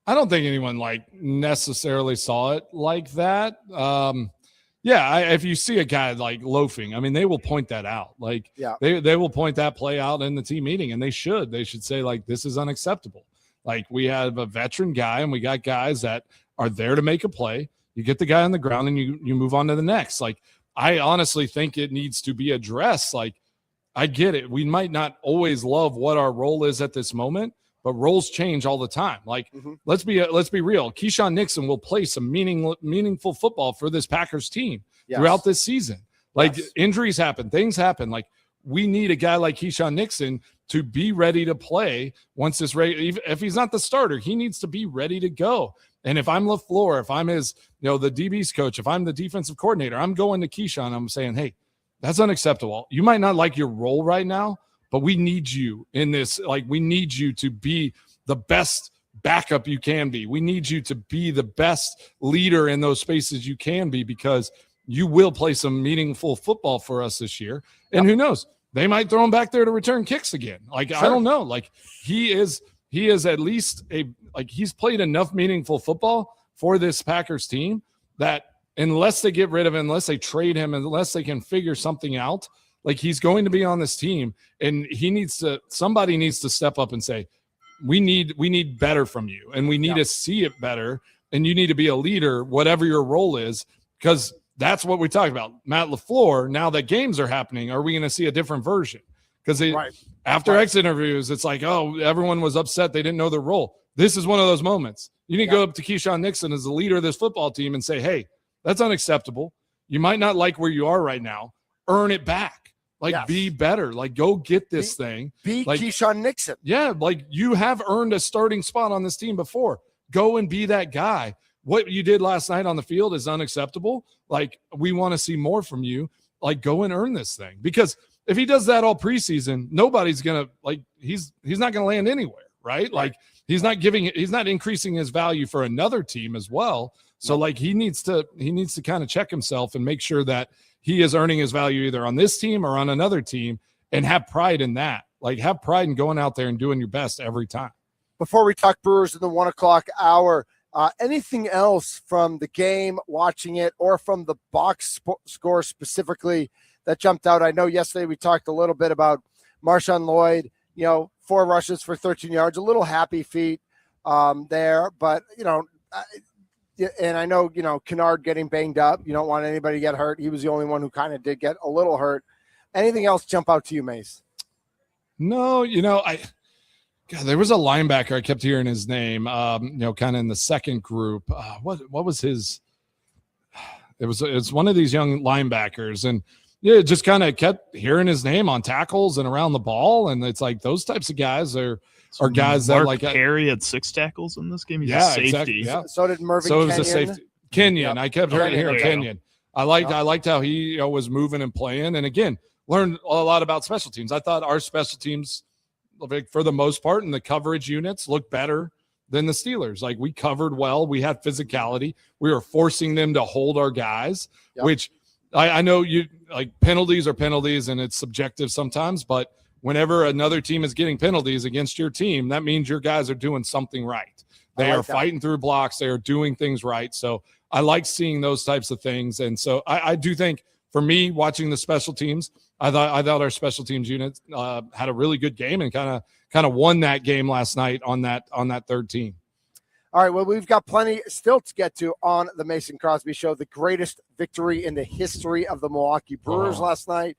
don't think anyone necessarily saw it like that. If you see a guy loafing, they will point that out. They will point that play out in the team meeting, and they should say this is unacceptable. We have a veteran guy, and we got guys that are there to make a play. You get the guy on the ground, and you move on to the next. I honestly think it needs to be addressed. I get it. We might not always love what our role is at this moment, but roles change all the time. Let's be real. Keyshawn Nixon will play some meaningful football for this Packers team throughout this season. Injuries happen, things happen. We need a guy like Keyshawn Nixon to be ready to play once this if he's not the starter, he needs to be ready to go. And if I'm LaFleur, if I'm his, the DB's coach, if I'm the defensive coordinator, I'm going to Keyshawn. I'm saying, hey, That's unacceptable. You might not like your role right now, but we need you in this. Like, we need you to be the best backup you can be. We need you to be the best leader in those spaces you can be, because you will play some meaningful football for us this year. And who knows? They might throw him back there to return kicks again. Like, I don't know. Like, he is at least he's played enough meaningful football for this Packers team that unless they get rid of him, unless they trade him, unless they can figure something out, like, he's going to be on this team, and somebody needs to step up and say, we need better from you, and we need to see it better, and you need to be a leader, whatever your role is, because that's what we talked about. Matt LaFleur, now that games are happening, are we going to see a different version? Because after exit interviews, it's like, oh, everyone was upset they didn't know their role. This is one of those moments. You need to go up to Keyshawn Nixon as the leader of this football team and say, hey, that's unacceptable. You might not like where you are right now. Earn it back. Like, be better. Like, go get this thing. Be like, Keyshawn Nixon. Yeah, like, you have earned a starting spot on this team before. Go and be that guy. What you did last night on the field is unacceptable. Like, we want to see more from you. Like, go and earn this thing. Because if he does that all preseason, nobody's going to, like, he's not going to land anywhere, right? Like, he's not increasing his value for another team as well. So, like, he needs to kind of check himself and make sure that he is earning his value either on this team or on another team, and have pride in that. Like, have pride in going out there and doing your best every time. Before we talk Brewers in the 1 o'clock hour, anything else from the game, watching it, or from the box score specifically that jumped out? I know yesterday we talked a little bit about Marshawn Lloyd, 4 rushes for 13 yards, a little happy feet there, but, and I know, Kennard getting banged up. You don't want anybody to get hurt. He was the only one who kind of did get a little hurt. Anything else jump out to you, Mace? No, there was a linebacker. I kept hearing his name, kind of in the second group. What was his? It was one of these young linebackers, and just kind of kept hearing his name on tackles and around the ball. And it's like, those types of guys are guys Mark that, like, Perry had 6 tackles in this game. He's a safety. Exactly, yeah. So did Mervyn. So it was Kenyon. a safety. Kenyon. I kept hearing Kenyon. I liked how he was moving and playing, and again, learned a lot about special teams. I thought our special teams, for the most part, and the coverage units looked better than the Steelers. Like, we covered well. We had physicality. We were forcing them to hold our guys, which I know penalties are penalties, and it's subjective sometimes, but whenever another team is getting penalties against your team, that means your guys are doing something right. They are fighting through blocks. They are doing things right. So I like seeing those types of things. And so I do think, for me, watching the special teams, I thought our special teams unit had a really good game and kind of won that game last night on that third team. All right, well, we've got plenty still to get to on the Mason Crosby Show. The greatest victory in the history of the Milwaukee Brewers last night.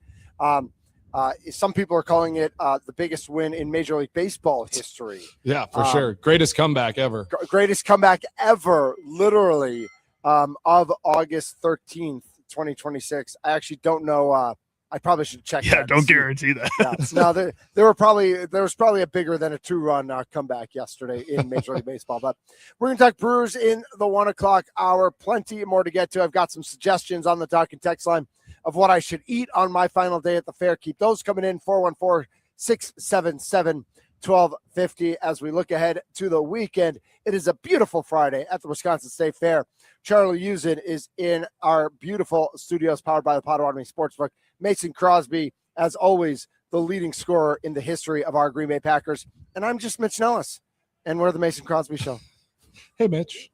Some people are calling it the biggest win in Major League Baseball history. Yeah, for sure. Greatest comeback ever. Greatest comeback ever, literally, of August 13th, 2026. I actually don't know. I probably should check. Yeah, don't guarantee that. No, there was probably a bigger than a 2-run comeback yesterday in Major League Baseball. But we're going to talk Brewers in the 1 o'clock hour. Plenty more to get to. I've got some suggestions on the talk and text line of what I should eat on my final day at the fair. Keep those coming in, 414-677-1250 as we look ahead to the weekend. It is a beautiful Friday at the Wisconsin State Fair. Charlie Usen is in our beautiful studios powered by the Potawatomi Sportsbook. Mason Crosby, as always, the leading scorer in the history of our Green Bay Packers. And I'm just Mitch Nellis, and we're the Mason Crosby Show. Hey, Mitch.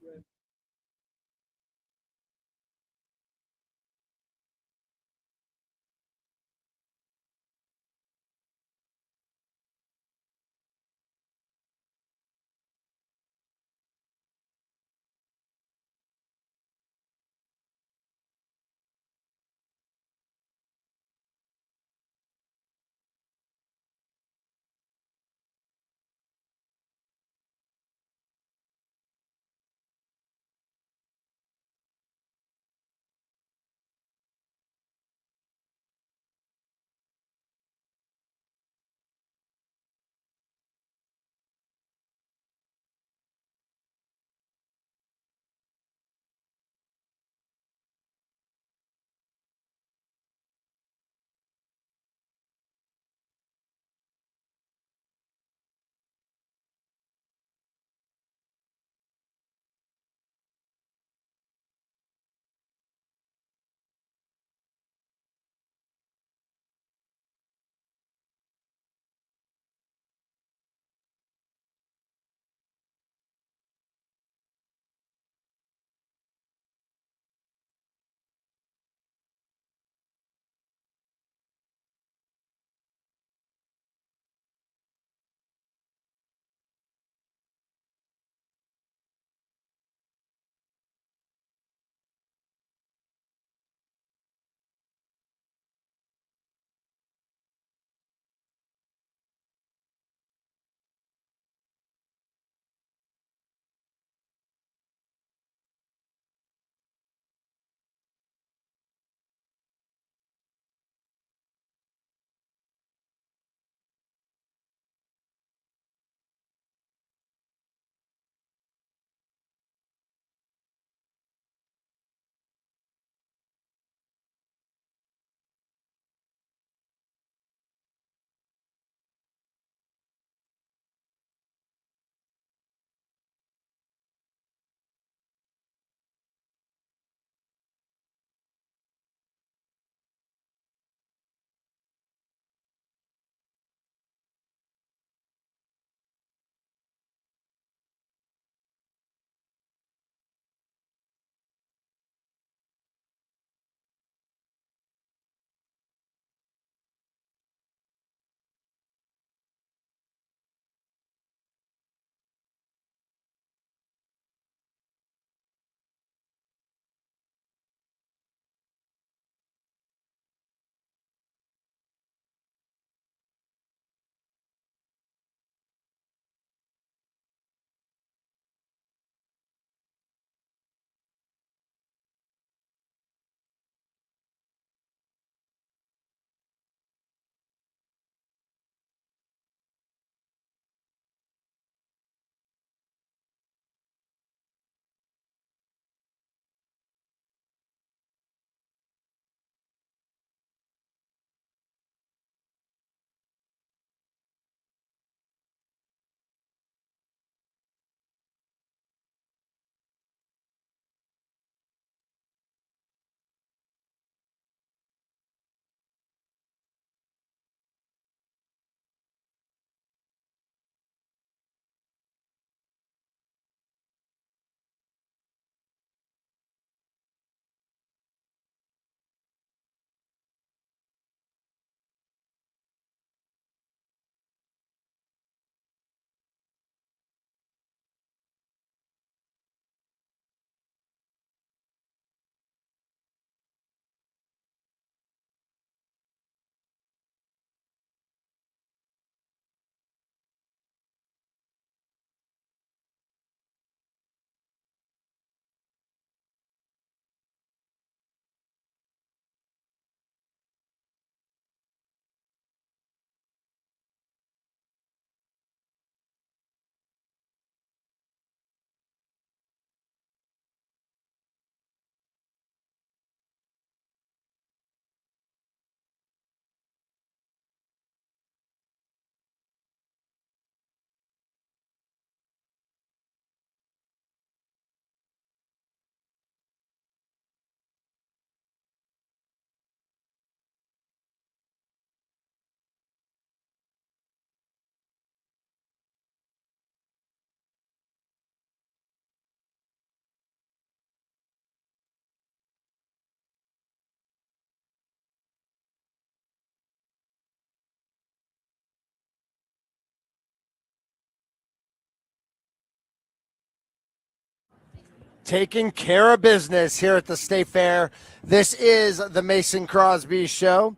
Taking care of business here at the State Fair. This is the Mason Crosby Show.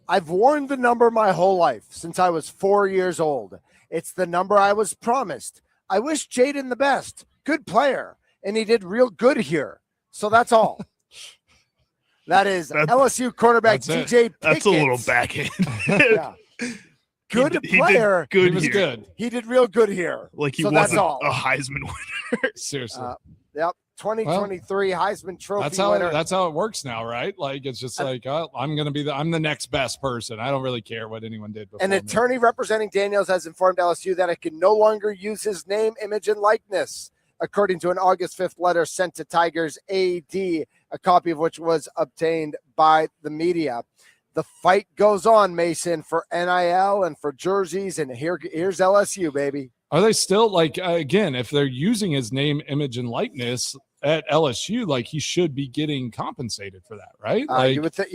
I've worn the number my whole life since I was 4 years old. It's the number I was promised. I wish Jaden the best. Good player. And he did real good here. So that's all. That is LSU quarterback DJ Pickett. That's a little backhand. Yeah. Good player. He was good. He did real good here. Like he so wasn't a Heisman winner. Seriously. Yep. 2023 Heisman Trophy winner. That's how it works now, right? Like it's just like I'm the next best person. I don't really care what anyone did before. An attorney representing Daniels has informed LSU that it can no longer use his name, image, and likeness, according to an August 5th letter sent to Tigers AD, a copy of which was obtained by the media. The fight goes on, Mason, for NIL and for jerseys, and here's LSU, baby. Are they still again? If they're using his name, image, and likeness at LSU, he should be getting compensated for that, right? You would think,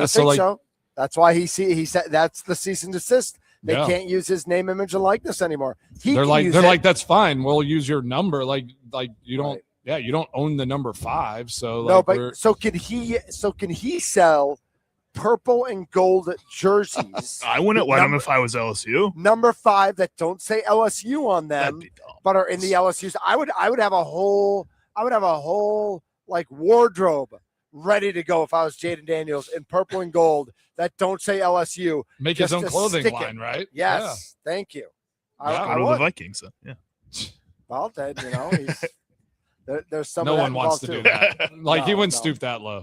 so. That's why he said that's the cease and desist. They can't use his name, image, and likeness anymore. They're like, that's fine. We'll use your number. You don't. Right. Yeah, you don't own the number 5. So no, but so can he sell purple and gold jerseys? I wouldn't let him if I was LSU. Number 5 that don't say LSU on them, but are in the LSU's. I would have a whole wardrobe ready to go if I was Jaden Daniels in purple and gold that don't say LSU. Make his own clothing line, right? Yes, thank you. I would the Vikings. So, yeah. Well, then he's there's some. No one wants to do that. He wouldn't stoop that low.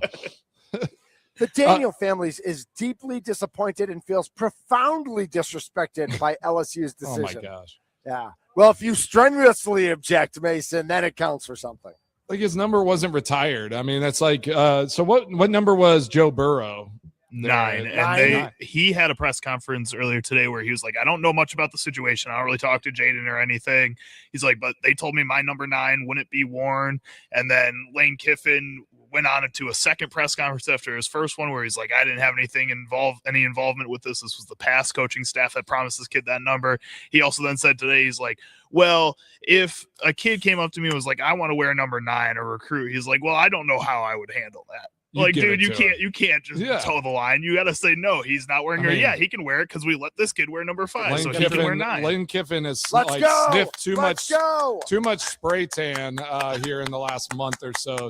The Daniel family is deeply disappointed and feels profoundly disrespected by LSU's decision. Oh my gosh. Yeah. Well, if you strenuously object, Mason, then it counts for something. His number wasn't retired. I mean, that's so what number was Joe Burrow? 9. And he had a press conference earlier today where he was like, I don't know much about the situation. I don't really talk to Jaden or anything. He's like, but they told me my number 9 wouldn't be worn. And then Lane Kiffin went on to a second press conference after his first one where he's like, I didn't have any involvement with this. This was the past coaching staff that promised this kid that number. He also then said today, he's like, well, if a kid came up to me and was like, I want to wear number 9 or recruit, he's like, well, I don't know how I would handle that. Dude, you can't just toe the line. You got to say, no, he's not wearing her. Yeah, he can wear it because we let this kid wear number 5. So he can wear 9. Lane Kiffin has sniffed too much spray tan here in the last month or so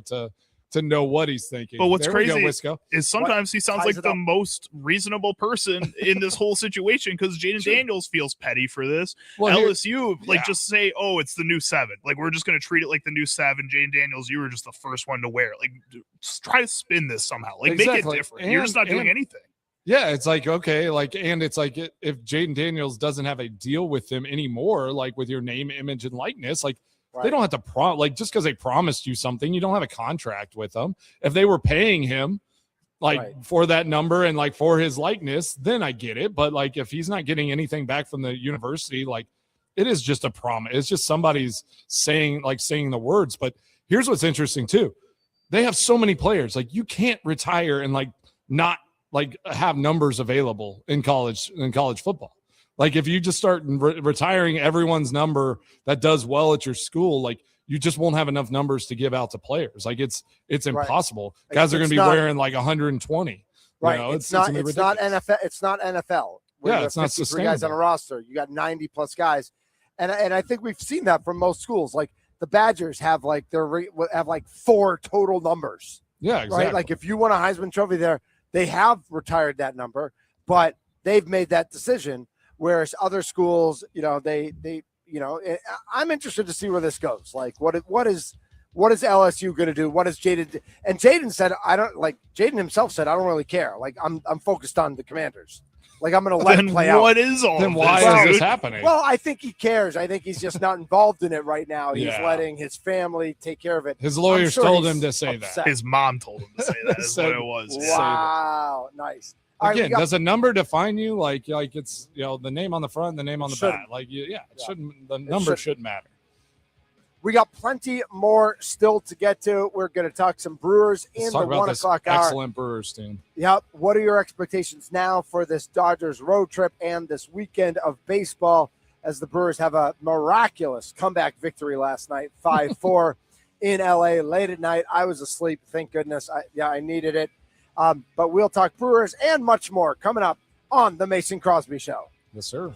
to know what he's thinking. But what's crazy is sometimes he sounds like the most reasonable person in this whole situation because Jaden Daniels feels petty for this. Well, LSU, just say, oh, it's the new 7. We're just going to treat it like the new 7. Jaden Daniels, you were just the first one to wear it. Just try to spin this somehow. Make it different. You're just not doing anything. Yeah, it's okay, and it's if Jaden Daniels doesn't have a deal with them anymore, with your name, image, and likeness, Right. They don't have to just because they promised you something, you don't have a contract with them. If they were paying him for that number and for his likeness, then I get it. But if he's not getting anything back from the university, it is just a promise. It's just somebody's saying the words. But here's what's interesting too. They have so many players. You can't retire and not have numbers available in college football. If you just start retiring everyone's number that does well at your school, you just won't have enough numbers to give out to players. It's impossible. Right. Guys are going to be wearing 120. Right. It's not NFL. It's not NFL. It's not sustainable. Guys on a roster. You got 90 plus guys, and I think we've seen that from most schools. The Badgers have 4 total numbers. Yeah, exactly. Right. If you won a Heisman Trophy there, they have retired that number, but they've made that decision. Whereas other schools, I'm interested to see where this goes. What is LSU going to do? What is Jaden? And Jaden said, Jaden himself said, I don't really care. I'm focused on the Commanders. I'm going to let it play out. What is all? Then why is this happening? Well, I think he cares. I think he's just not involved in it right now. He's letting his family take care of it. His lawyers told him to say that. His mom told him to say that. Is what it was. Wow, nice. Again, does a number define you? It's the name on the front, and the name on the back. Shouldn't the number shouldn't matter. We got plenty more still to get to. We're going to talk some Brewers in the 1 o'clock hour. Excellent Brewers team. Yep. What are your expectations now for this Dodgers road trip and this weekend of baseball as the Brewers have a miraculous comeback victory last night, 5-4 in LA late at night. I was asleep. Thank goodness. I needed it. But we'll talk Brewers and much more coming up on the Mason Crosby Show. Yes, sir.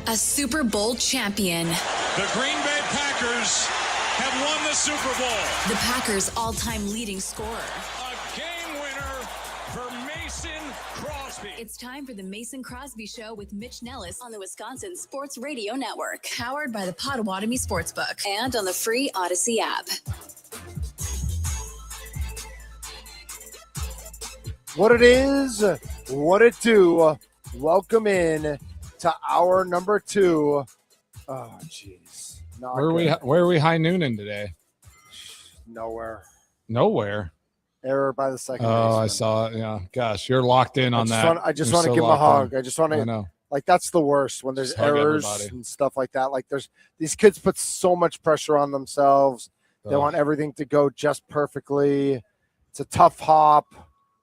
A Super Bowl champion. The Green Bay Packers have won the Super Bowl. The Packers' all-time leading scorer. A game winner for Mason Crosby. It's time for the Mason Crosby Show with Mitch Nellis on the Wisconsin Sports Radio Network, powered by the Potawatomi Sportsbook and on the free Odyssey app. What it is, what it do. Welcome in to hour number 2. Oh, jeez. Where are we high nooning today? Nowhere. Error by the second. Oh, baseman. I saw it. Yeah. Gosh, you're locked in on that. I just want to give him a hug. I just want to. know. Like, that's the worst when there's Just hug errors everybody. and stuff like that. Like, these kids put so much pressure on themselves. They Ugh. want everything to go just perfectly. It's a tough hop.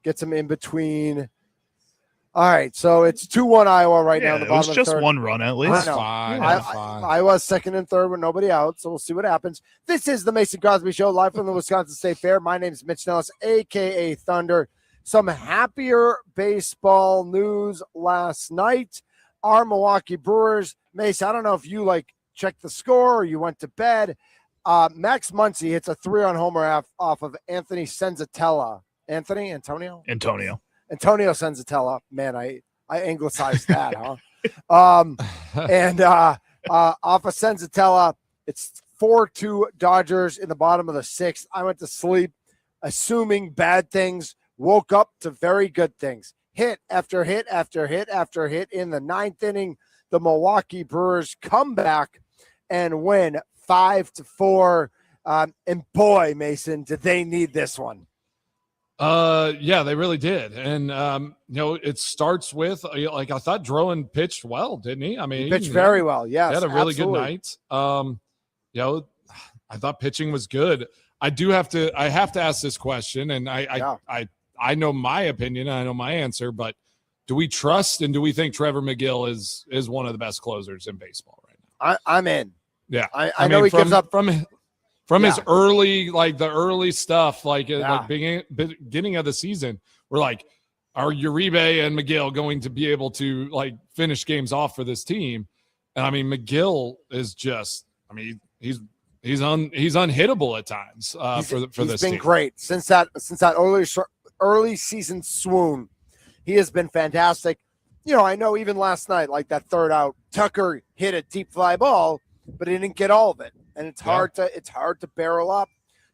Gets them in between. All right, so it's 2-1 Iowa right now. Yeah, In the it bottom was of the just third. one run at I least. know. Fine. Iowa's second and third with nobody out, so we'll see what happens. This is the Mason Crosby Show, live from the Wisconsin State Fair. My name is Mitch Nellis, a.k.a. Thunder. Some happier baseball news last night. Our Milwaukee Brewers, Mace, I don't know if you, checked the score or you went to bed. Max Muncy hits a 3-run homer off of Anthony Senzatella. Antonio Senzatella. Man, I anglicized that, huh? And off of Senzatella, it's 4-2 Dodgers in the bottom of the 6th. I went to sleep assuming bad things, woke up to very good things. Hit after hit after hit after hit in the 9th inning. The Milwaukee Brewers come back and win 5-4. And boy, Mason, did they need this one. Yeah, they really did. And, it starts with, I thought Drowan pitched well, didn't he? I mean, He pitched very well. Yes, he had a really absolutely. good night. I thought pitching was good. I have to ask this question, and I know my opinion, and I know my answer, but do we trust and do we think Trevor McGill is one of the best closers in baseball right now? I'm in. Yeah. I know he gives up from his early, the early stuff, beginning of the season, we're like, are Uribe and McGill going to be able to finish games off for this team? And I mean, McGill is just, he's unhittable at times for this team. He's been great since that early season swoon. He has been fantastic. I know even last night, that third out, Tucker hit a deep fly ball, but he didn't get all of it. And it's hard to barrel up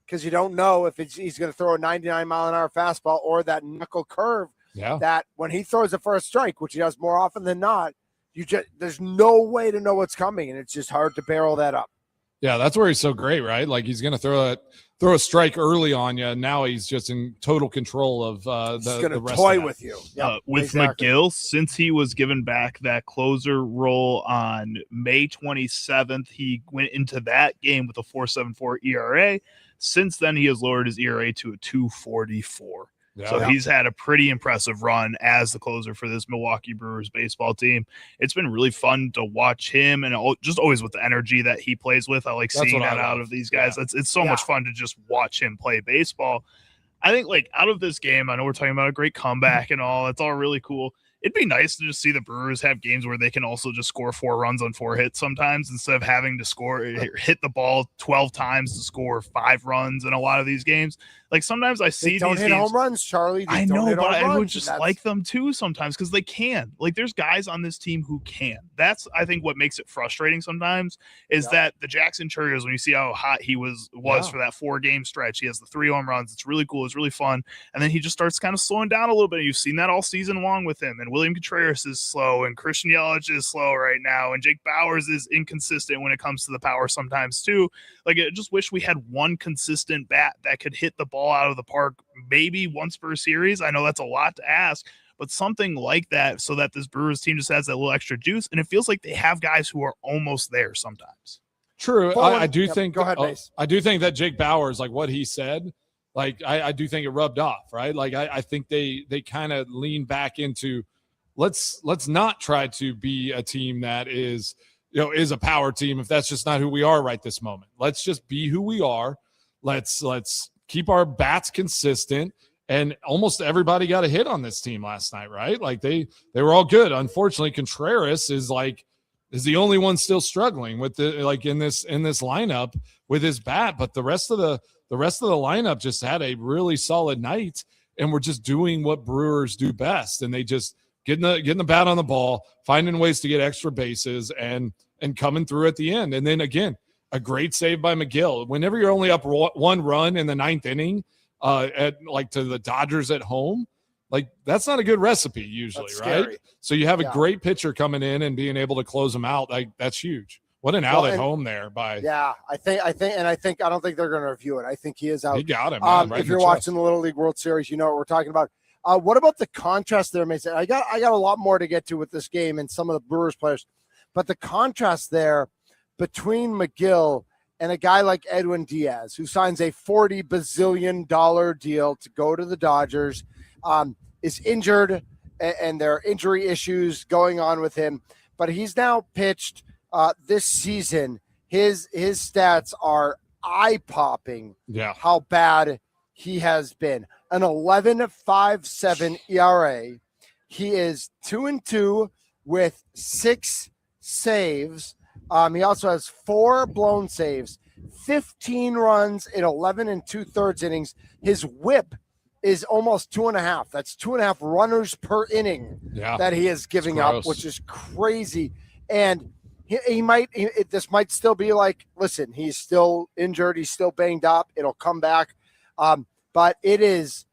because you don't know if he's going to throw a 99-mile-an-hour fastball or that knuckle curve. Yeah. That when he throws it for a strike, which he does more often than not, there's no way to know what's coming, and it's just hard to barrel that up. Yeah, that's where he's so great, right? He's going to throw a strike early on you, and now he's just in total control of the rest toy of with you. With exactly. McGill, since he was given back that closer role on May 27th, he went into that game with a 4.74 ERA. Since then, he has lowered his ERA to a 2.44. So he's had a pretty impressive run as the closer for this Milwaukee Brewers baseball team. It's been really fun to watch him, and just always with the energy that he plays with. I like seeing that out of these guys. Yeah. It's so much fun to just watch him play baseball. I think out of this game, I know we're talking about a great comeback and all. It's all really cool. It'd be nice to just see the Brewers have games where they can also just score 4 runs on 4 hits sometimes instead of having to hit the ball 12 times to score 5 runs in a lot of these games. Sometimes I see don't these hit games, home runs, Charlie. I know, but I would just like them too sometimes because they can. There's guys on this team who can. That's, I think, what makes it frustrating sometimes is that the Jackson Churios, when you see how hot he was for that 4-game stretch, he has the 3 home runs. It's really cool. It's really fun. And then he just starts kind of slowing down a little bit. You've seen that all season long with him. And William Contreras is slow, and Christian Yelich is slow right now, and Jake Bauers is inconsistent when it comes to the power sometimes too. I just wish we had one consistent bat that could hit the ball out of the park maybe once per series. I know that's a lot to ask, but something like that so that this Brewers team just has that little extra juice, and it feels like they have guys who are almost there sometimes. True. I do think go ahead, Mace. I do think that Jake Bauers, what he said, I do think it rubbed off, right? I think they kind of lean back into let's not try to be a team that is a power team if that's just not who we are right this moment. Let's just be who we are. Let's keep our bats consistent And almost everybody got a hit on this team last night, right? Like they were all good. Unfortunately, Contreras is the only one still struggling with in this lineup with his bat, but the rest of the lineup just had a really solid night, and we're just doing what Brewers do best, and they just getting the bat on the ball, finding ways to get extra bases, and coming through at the end. And then again, a great save by McGill. Whenever you're only up 1 run in the 9th inning, to the Dodgers at home, like that's not a good recipe usually, right? So you have a great pitcher coming in and being able to close them out. Like that's huge. What an out at home there by. Yeah, I don't think they're going to review it. I think he is out. He got him. Man, if you're watching the Little League World Series, you know what we're talking about. What about the contrast there, Mason? I got a lot more to get to with this game and some of the Brewers players, but the contrast there between McGill and a guy like Edwin Diaz, who signs a $40 bazillion deal to go to the Dodgers, is injured, and there are injury issues going on with him. But he's now pitched this season. His stats are eye-popping. Yeah, how bad he has been. An 11.57 ERA. He is 2-2 with 6 saves. He also has 4 blown saves, 15 runs in 11 2/3 innings. His whip is almost 2.5. That's 2.5 runners per inning that he is giving up, which is crazy. And this might still be like, listen, he's still injured. He's still banged up. It'll come back. But it is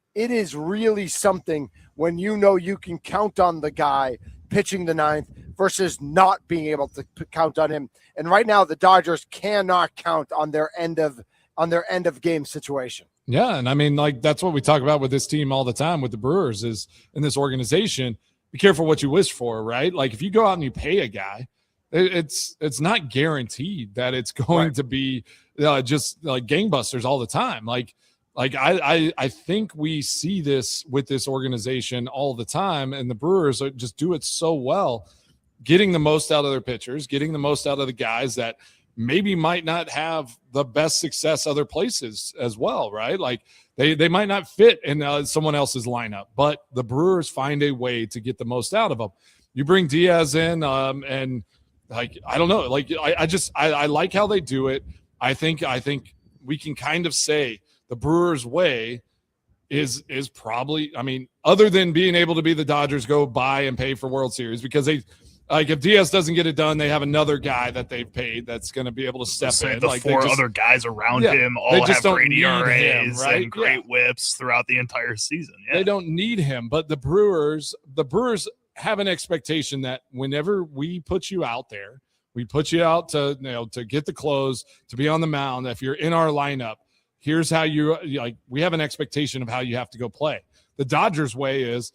really something when you know you can count on the guy pitching the 9th versus not being able to count on him. And right now the Dodgers cannot count on their end of game situation. Yeah, and I mean, like that's what we talk about with this team all the time with the Brewers is in this organization. Be careful what you wish for, right? Like if you go out and you pay a guy, it's not guaranteed that it's going to be just like gangbusters all the time. Like I think we see this with this organization all the time, and the Brewers just do it so well, getting the most out of their pitchers, getting the most out of the guys that maybe might not have the best success other places as well, right? Like they might not fit in someone else's lineup, but the Brewers find a way to get the most out of them. You bring Diaz in, and like I don't know, like I like how they do it. I think we can kind of say the Brewers' way is probably, I mean, other than being able to be the Dodgers, go buy and pay for World Series, because they like if Diaz doesn't get it done, they have another guy that they've paid that's going to be able to step in. The like 4 other guys around him all have great ERAs right? and great whips throughout the entire season. Yeah. They don't need him, but the Brewers have an expectation that whenever we put you out there, we put you out to to get the close, to be on the mound. If you're in our lineup, here's how you like. We have an expectation of how you have to go play. The Dodgers' way is,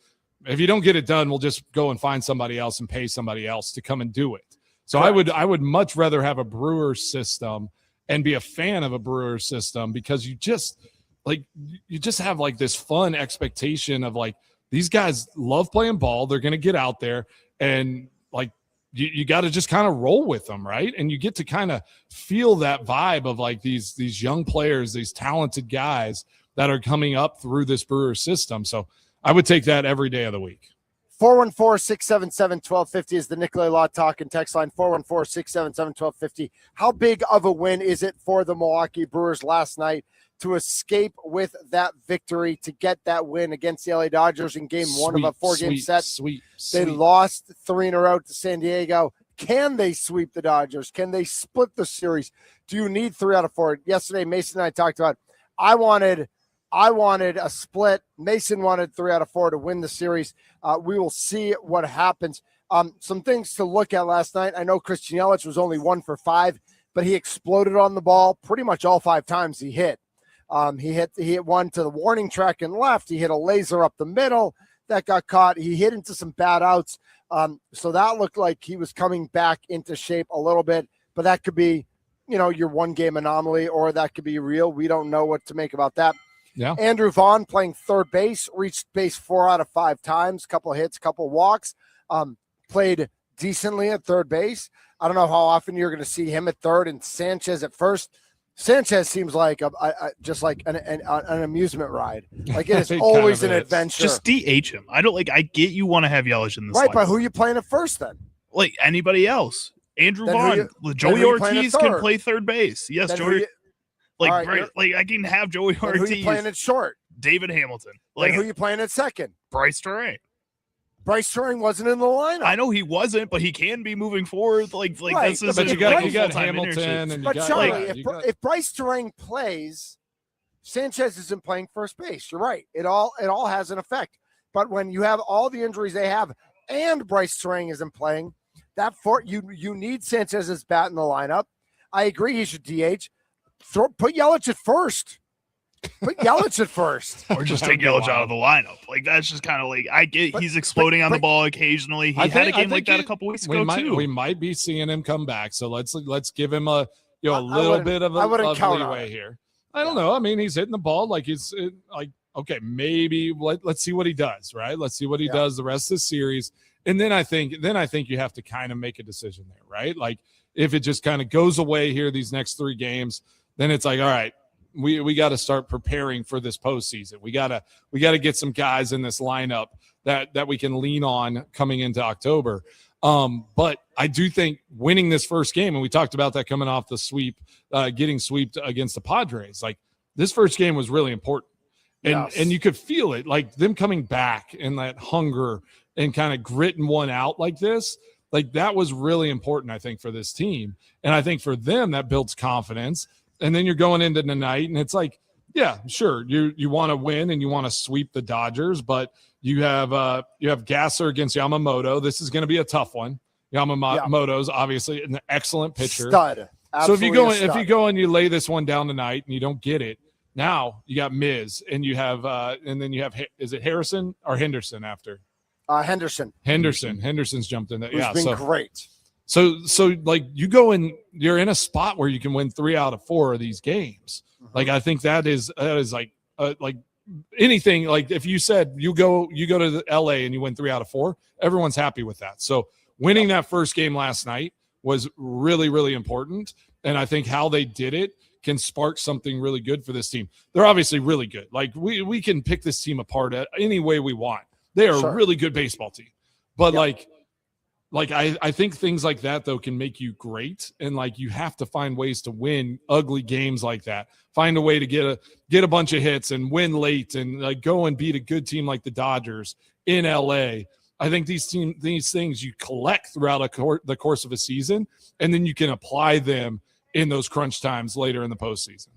if you don't get it done, we'll just go and find somebody else and pay somebody else to come and do it. So correct. I would much rather have a Brewers system and be a fan of a Brewers system, because you just have like this fun expectation of like, these guys love playing ball. They're going to get out there, and like you got to just kind of roll with them, right? And you get to kind of feel that vibe of like these young players, these talented guys that are coming up through this Brewers system. So I would take that every day of the week. 414-677-1250 is the Nicolay Law Talk and text line, 414-677-1250. How big of a win is it for the Milwaukee Brewers last night to escape with that victory, to get that win against the LA Dodgers in game 1 of a 4-game set? They lost 3 in a row to San Diego. Can they sweep the Dodgers? Can they split the series? Do you need 3 out of 4? Yesterday, Mason and I talked about, I wanted a split. Mason wanted 3 out of 4 to win the series. We will see what happens. Some things to look at last night. I know Christian Yelich was only 1 for 5, but he exploded on the ball pretty much all 5 times he hit. He hit one to the warning track and left. He hit a laser up the middle that got caught. He hit into some bad outs. So that looked like he was coming back into shape a little bit, but that could be, your 1-game anomaly, or that could be real. We don't know what to make about that. Yeah. Andrew Vaughn playing third base, reached base 4 out of 5 times, couple hits, couple walks, played decently at third base. I don't know how often you're going to see him at third and Sanchez at first. Sanchez seems like just like an amusement ride. Like it is always an adventure. Just DH him. I get you want to have Yelich in this. Right, but who are you playing at first then? Like anybody else. Andrew Vaughn. Joey Ortiz can play third base. Yes, Joey. I can have Joey Ortiz. Who are you playing at short? David Hamilton. Like who are you playing at second? Bryce Terang. Bryce Terang wasn't in the lineup. I know he wasn't, but he can be moving forward. Right. This is but you got Hamilton, and but Charlie, if Bryce Terang plays, Sanchez isn't playing first base. You're right. It all has an effect. But when you have all the injuries they have, and Bryce Terang isn't playing, you need Sanchez's bat in the lineup. I agree he should DH. Put Yelich at first. Put Yelich at first. Or just take Yelich out of the lineup. Like, that's just kind of like, I get he's exploding on the ball occasionally. He had a game like that a couple weeks ago, too. We might be seeing him come back. So let's give him a little bit of leeway here. I don't know. I mean, he's hitting the ball like okay, maybe let's see what he does, right? Let's see what he does the rest of the series. And then I think you have to kind of make a decision there, right? Like, if it just kind of goes away here these next 3 games, then it's like, all right, we got to start preparing for this postseason. We got to get some guys in this lineup that we can lean on coming into October. But I do think winning this first game, and we talked about that coming off the sweep, getting swept against the Padres. Like, this first game was really important, and you could feel it, like them coming back and that hunger and kind of gritting one out like this. Like, that was really important, I think, for this team, and I think for them that builds confidence. And then you're going into the night, and it's like, yeah, sure, you want to win and you want to sweep the Dodgers, but you have Gasser against Yamamoto. This is going to be a tough one. Yamamoto's obviously an excellent pitcher. Stud. So if you go and you lay this one down tonight and you don't get it, now you got Miz, and you have and then you have, is it Harrison or Henderson after? Henderson. Henderson's jumped in. Who's been great. So like, you go in, you're in a spot where you can win 3 out of 4 of these games. Mm-hmm. Like, I think that is like anything. Like, if you said you go to the LA and you win 3 out of 4, everyone's happy with that. So winning that first game last night was really, really important. And I think how they did it can spark something really good for this team. They're obviously really good. Like, we can pick this team apart any way we want. They are a really good baseball team, but Like, I think things like that, though, can make you great. And, like, you have to find ways to win ugly games like that. Find a way to get a bunch of hits and win late and, like, go and beat a good team like the Dodgers in LA. I think these things you collect throughout the course of a season, and then you can apply them in those crunch times later in the postseason.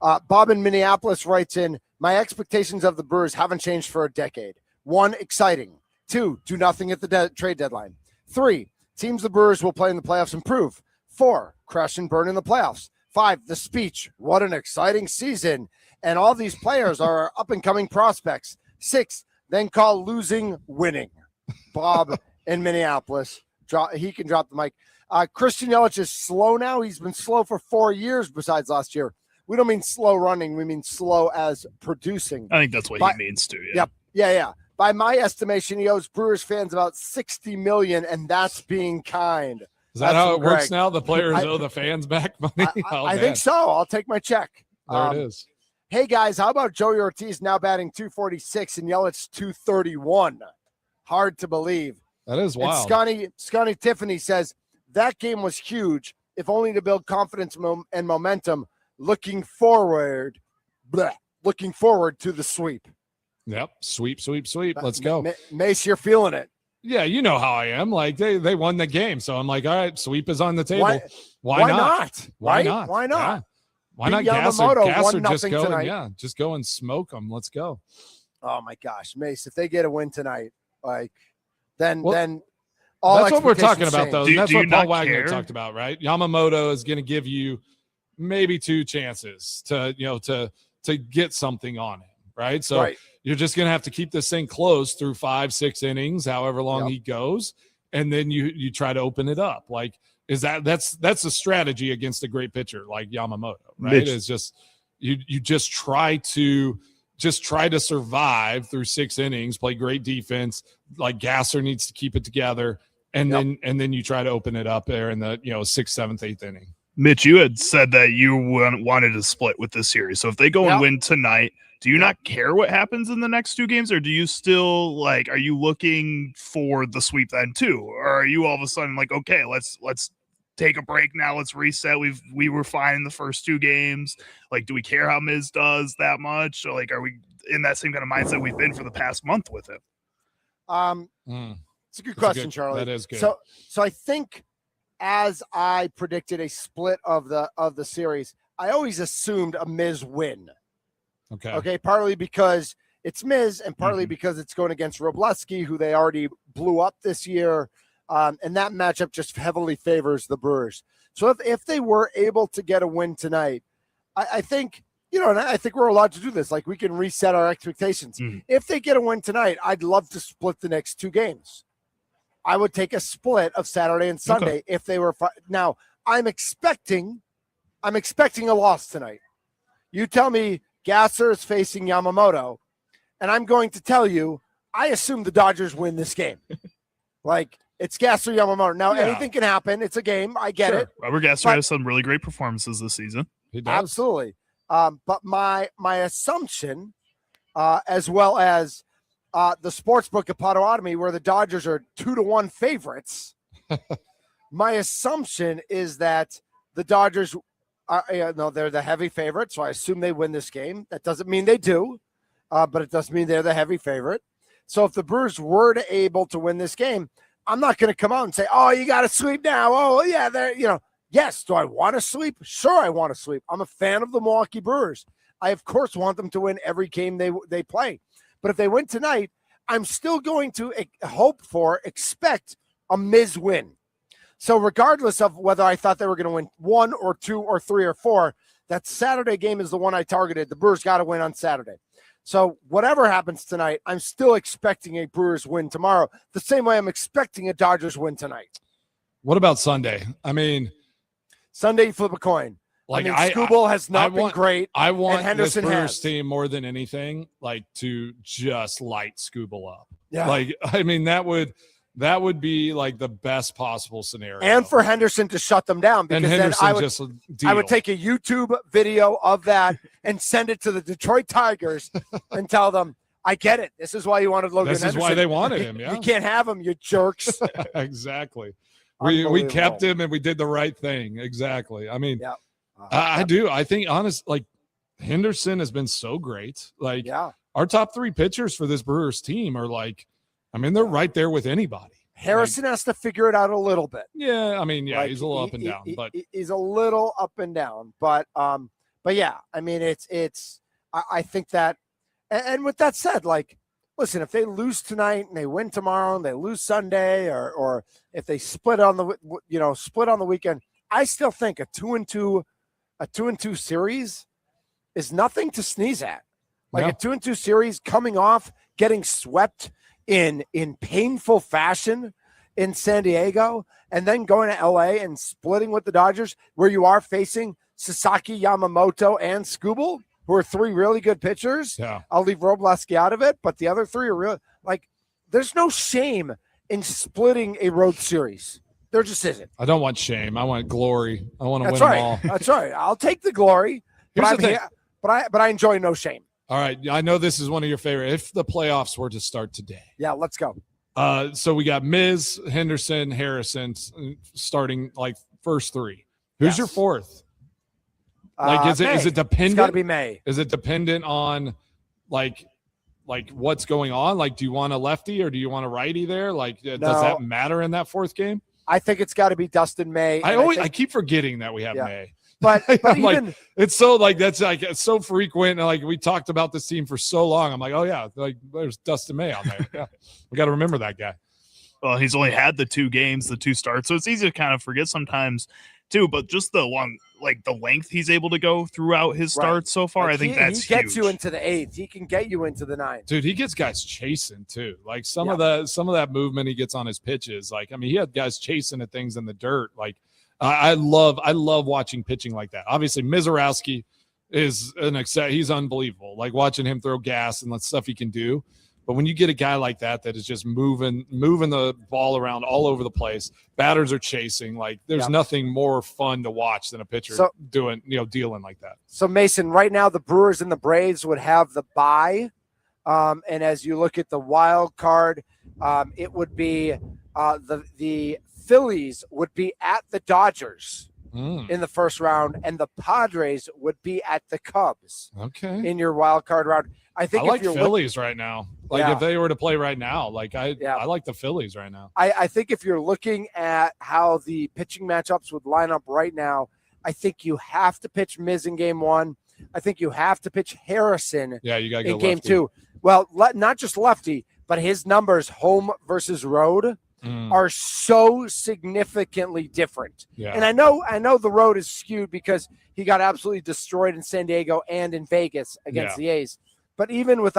Bob in Minneapolis writes in, my expectations of the Brewers haven't changed for a decade. 1, exciting. 2, do nothing at the trade deadline. 3, teams the Brewers will play in the playoffs improve. 4, crash and burn in the playoffs. 5, the speech. What an exciting season. And all these players are up-and-coming prospects. 6, then call losing winning. Bob in Minneapolis. He can drop the mic. Christian Yelich is slow now. He's been slow for 4 years besides last year. We don't mean slow running. We mean slow as producing. I think that's what he means too. Yeah. Yep. Yeah. By my estimation, he owes Brewers fans about $60 million, and that's being kind. Is that how it works now? The players owe the fans back money? I think so. I'll take my check. There it is. Hey, guys, how about Joey Ortiz now batting 246 and Yelich 231? Hard to believe. That is wild. And Scotty Tiffany says, that game was huge, if only to build confidence and momentum. Looking forward to the sweep. Yep. Sweep. Let's go. Mace, you're feeling it. Yeah, you know how I am. Like, they won the game. So I'm like, all right, sweep is on the table. Why not? Why not? Yeah. Why not Gasser just go tonight. Just go and smoke them. Let's go. Oh my gosh, Mace, if they get a win tonight, like then all that's what we're talking about, though. That's what Paul Wagner care? Talked about, right? Yamamoto is going to give you maybe 2 chances to get something on him, right? So you're just going to have to keep this thing close through 5-6 innings, however long he goes, and then you try to open it up. Like, that's a strategy against a great pitcher like Yamamoto, right? It's just you just try to survive through 6 innings, play great defense. Like, Gasser needs to keep it together, and then you try to open it up there in the 6th, 7th, 8th inning. Mitch, you had said that you wanted to split with this series. So if they go and win tonight, do you not care what happens in the next 2 games, or do you still are you looking for the sweep then too? Or are you all of a sudden like, okay, let's take a break now, let's reset. We were fine in the first 2 games. Like, do we care how Miz does that much? Or are we in that same kind of mindset we've been for the past month with him? It's a good question, Charlie. That is good. So I think, as I predicted a split of the series, I always assumed a Miz win. Okay. Partly because it's Miz, and partly because it's going against Robleski, who they already blew up this year, and that matchup just heavily favors the Brewers. So if they were able to get a win tonight, I think, and I think we're allowed to do this. Like, we can reset our expectations. If they get a win tonight, I'd love to split the next 2 games. I would take a split of Saturday and Sunday if they were. Now, I'm expecting a loss tonight. You tell me Gasser is facing Yamamoto, and I'm going to tell you, I assume the Dodgers win this game. It's Gasser, Yamamoto. Now, anything can happen. It's a game. I get it. Robert Gasser has some really great performances this season. He does. Absolutely. But my assumption, as well as the sportsbook at Potawatomi, where the Dodgers are 2-1 favorites, my assumption is that the Dodgers they're the heavy favorite, so I assume they win this game. That doesn't mean they do, but it does mean they're the heavy favorite. So if the Brewers were able to win this game, I'm not going to come out and say, "Oh, you got to sweep now." Oh, yeah, yes. Do I want to sweep? Sure, I want to sweep. I'm a fan of the Milwaukee Brewers. I, of course, want them to win every game they play. But if they win tonight, I'm still going to expect a Miz win. So regardless of whether I thought they were going to win 1 or 2 or 3 or 4, that Saturday game is the one I targeted. The Brewers got to win on Saturday. So whatever happens tonight, I'm still expecting a Brewers win tomorrow, the same way I'm expecting a Dodgers win tonight. What about Sunday? I mean, Sunday, you flip a coin. Skubal has not been great. I want Henderson this Brewers team more than anything, to just light Skubal up. Yeah. That would be the best possible scenario. And for Henderson to shut them down, because then I would take a YouTube video of that and send it to the Detroit Tigers and tell them, I get it. This is why you wanted Logan Henderson. This is why they wanted him, yeah. You can't have him, you jerks. Exactly. We kept him and we did the right thing. Exactly. I mean, I do. I think, Henderson has been so great. Our top 3 pitchers for this Brewers team are they're right there with anybody. Harrison has to figure it out a little bit. Yeah, he's a little up and down, but he's a little up and down. But yeah, it's. I think that, and with that said, listen, if they lose tonight and they win tomorrow and they lose Sunday, or if they split on the weekend, I still think a 2-2 series is nothing to sneeze at. A 2-2 series coming off getting swept in painful fashion in San Diego, and then going to LA and splitting with the Dodgers, where you are facing Sasaki, Yamamoto, and Skubal, who are 3 really good pitchers. Yeah. I'll leave Robleski out of it, but the other 3 are real. There's no shame in splitting a road series. There just isn't. I don't want shame. I want glory. I want to win them all. That's right. I'll take the glory, but I enjoy no shame. All right. I know this is one of your favorite. If the playoffs were to start today. Yeah, let's go. So we got Miz, Henderson, Harrison starting first 3. Who's your 4th? Is it dependent? It's got to be May. Is it dependent on what's going on? Do you want a lefty or do you want a righty there? Does that matter in that 4th game? I think it's got to be Dustin May. I keep forgetting that we have May. But even it's so it's so frequent. And we talked about this team for so long. I'm oh yeah, there's Dustin May on there. Yeah, we got to remember that guy. Well, he's only had the 2 games, the 2 starts, so it's easy to kind of forget sometimes too. But just the the length he's able to go throughout his starts so far, I think that's he gets huge. You into the 8th. He can get you into the 9th. Dude, he gets guys chasing too. Some of that movement he gets on his pitches. He had guys chasing at things in the dirt. I love watching pitching like that. Obviously, Mizorowski is he's unbelievable. Watching him throw gas and the stuff he can do. But when you get a guy like that is just moving the ball around all over the place, batters are chasing. Like there's nothing more fun to watch than a pitcher dealing like that. So Mason, right now the Brewers and the Braves would have the bye, and as you look at the wild card, it would be the Phillies would be at the Dodgers in the first round, and the Padres would be at the Cubs. Okay, in your wild card round. I like Phillies right now. Like if they were to play right now, like I like the Phillies right now. I think if you're looking at how the pitching matchups would line up right now, I think you have to pitch Miz in game 1. I think you have to pitch Harrison you gotta in game 2. Well, not just lefty, but his numbers home versus road are so significantly different. Yeah. And I know the road is skewed because he got absolutely destroyed in San Diego and in Vegas against the A's. But even with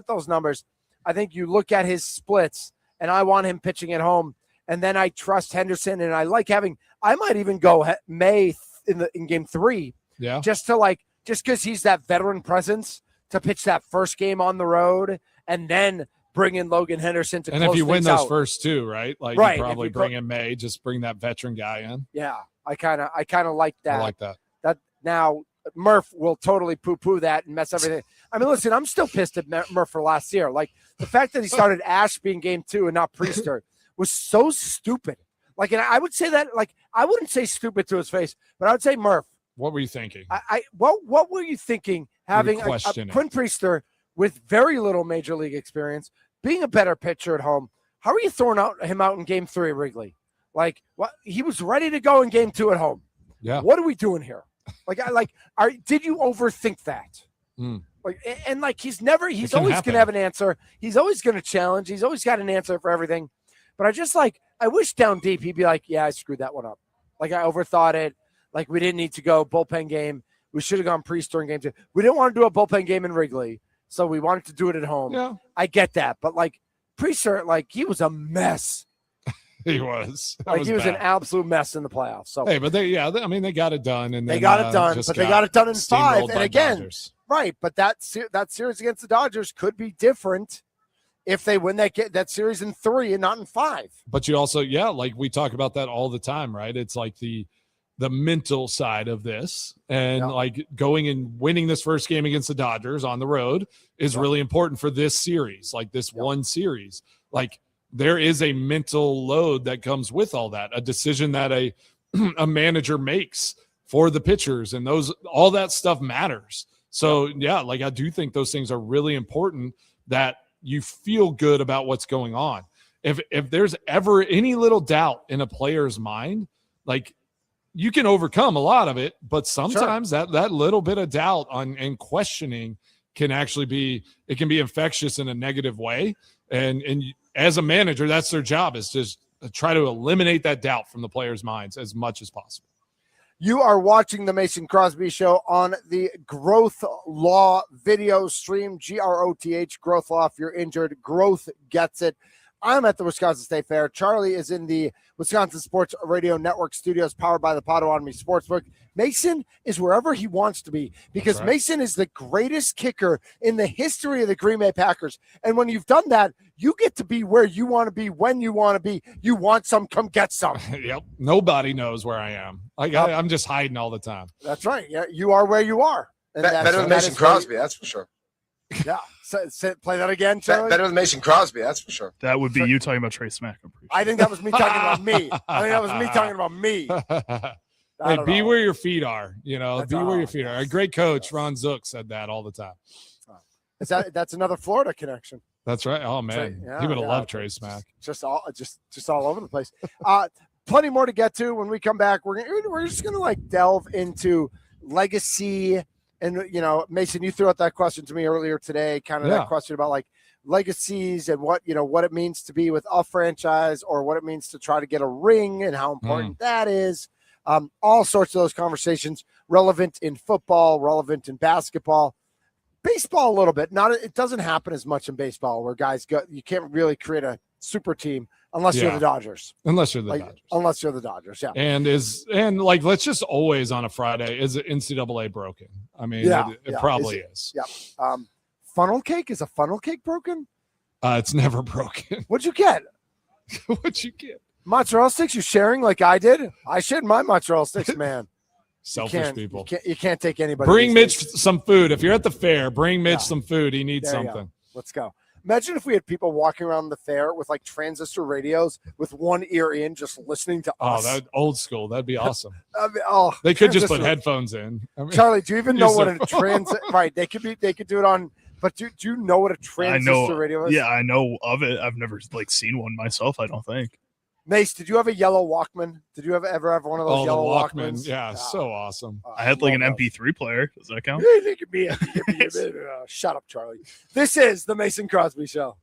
those numbers, I think you look at his splits, and I want him pitching at home. And then I trust Henderson, and I might even go May in game 3, just because he's that veteran presence to pitch that first game on the road, and then bring in Logan Henderson to. And close if you win those out. First 2, right? Like you probably bring in May, just bring that veteran guy in. Yeah, I kind of like that. I like that. That now. Murph will totally poo-poo that and mess everything. I mean, listen, I'm still pissed at Murph for last year. Like the fact that he started Ashby in game 2 and not Priester was so stupid. Like, and I would say that, like, I wouldn't say stupid to his face, but I would say, Murph, what were you thinking? What were you thinking having a Quinn Priester with very little major league experience, being a better pitcher at home? How are you throwing him out in game 3 at Wrigley? Like, what? He was ready to go in game 2 at home. Yeah. What are we doing here? Did you overthink that? He's always going to have an answer. He's always going to challenge. He's always got an answer for everything. But I wish down deep he'd be like, yeah, I screwed that one up. Like I overthought it. Like we didn't need to go bullpen game. We should have gone Priester in game 2. We didn't want to do a bullpen game in Wrigley, so we wanted to do it at home. Yeah. I get that, but Priester, he was a mess. He was. He was an absolute mess in the playoffs. So hey, but they got it done, and they got it done. But they got it done in 5. And again, Dodgers. Right. But that series against the Dodgers could be different if they win that series in 3 and not in 5. But you also, like we talk about that all the time, right? It's like the mental side of this, and like going and winning this first game against the Dodgers on the road is really important for this series, like this one series, like. There is a mental load that comes with all that, a decision that a manager makes for the pitchers, and all that stuff matters. So I do think those things are really important, that you feel good about what's going on. If there's ever any little doubt in a player's mind, like you can overcome a lot of it, but sometimes that little bit of doubt and questioning can actually be infectious in a negative way. And as a manager, that's their job, is just try to eliminate that doubt from the players' minds as much as possible. You are watching the Mason Crosby Show on the Growth Law video stream, GROTH, Growth Law. If you're injured, Growth gets it. I'm at the Wisconsin State Fair. Charlie is in the Wisconsin Sports Radio Network studios powered by the Potawatomi Sportsbook. Mason is wherever he wants to be because Mason is the greatest kicker in the history of the Green Bay Packers. And when you've done that, you get to be where you want to be when you want to be. You want some, come get some. Yep. Nobody knows where I am. I'm just hiding all the time. That's right. Yeah, you are where you are. And better than Mason Crosby, that's for sure. Yeah. Play that again, Charlie. Better than Mason Crosby, that's for sure. That would be you talking about Trey Smack. I think that was me talking about me. Hey, be where your feet are. That's where your feet are. A great coach, Ron Zook, said that all the time. That's another Florida connection. That's right. Oh man, he would have loved Trey Smack. Just all over the place. Plenty more to get to when we come back. We're just gonna delve into legacy. And, Mason, you threw out that question to me earlier today, that question about legacies and what it means to be with a franchise or what it means to try to get a ring and how important that is. All sorts of those conversations relevant in football, relevant in basketball, baseball a little bit. It doesn't happen as much in baseball where guys you can't really create a super team unless you're the Dodgers. Unless you're the Dodgers. Unless you're the Dodgers, yeah. And let's just always on a Friday, is it NCAA broken? I mean, it probably is. Yeah. Funnel cake? Is a funnel cake broken? It's never broken. What'd you get? What'd you get? Mozzarella sticks? You sharing like I did? I shared my mozzarella sticks, man. Selfish people. You can't take anybody. Bring Mitch some food. If you're at the fair, bring Mitch some food. He needs There you something. go. Let's go. Imagine if we had people walking around the fair with like transistor radios with one ear in, just listening to us. Oh, that old school. That'd be awesome. I mean, they could just put headphones in. I mean, Charlie, do you even know what a right? They could do it on. But do you know what a transistor radio is? Yeah, I know of it. I've never like seen one myself. I don't think. Mace, did you have a yellow Walkman? Did you ever have one of those yellow Walkmans? Yeah, so awesome. I had like an MP3 player. Does that count? Shut up, Charlie. This is the Mason Crosby Show.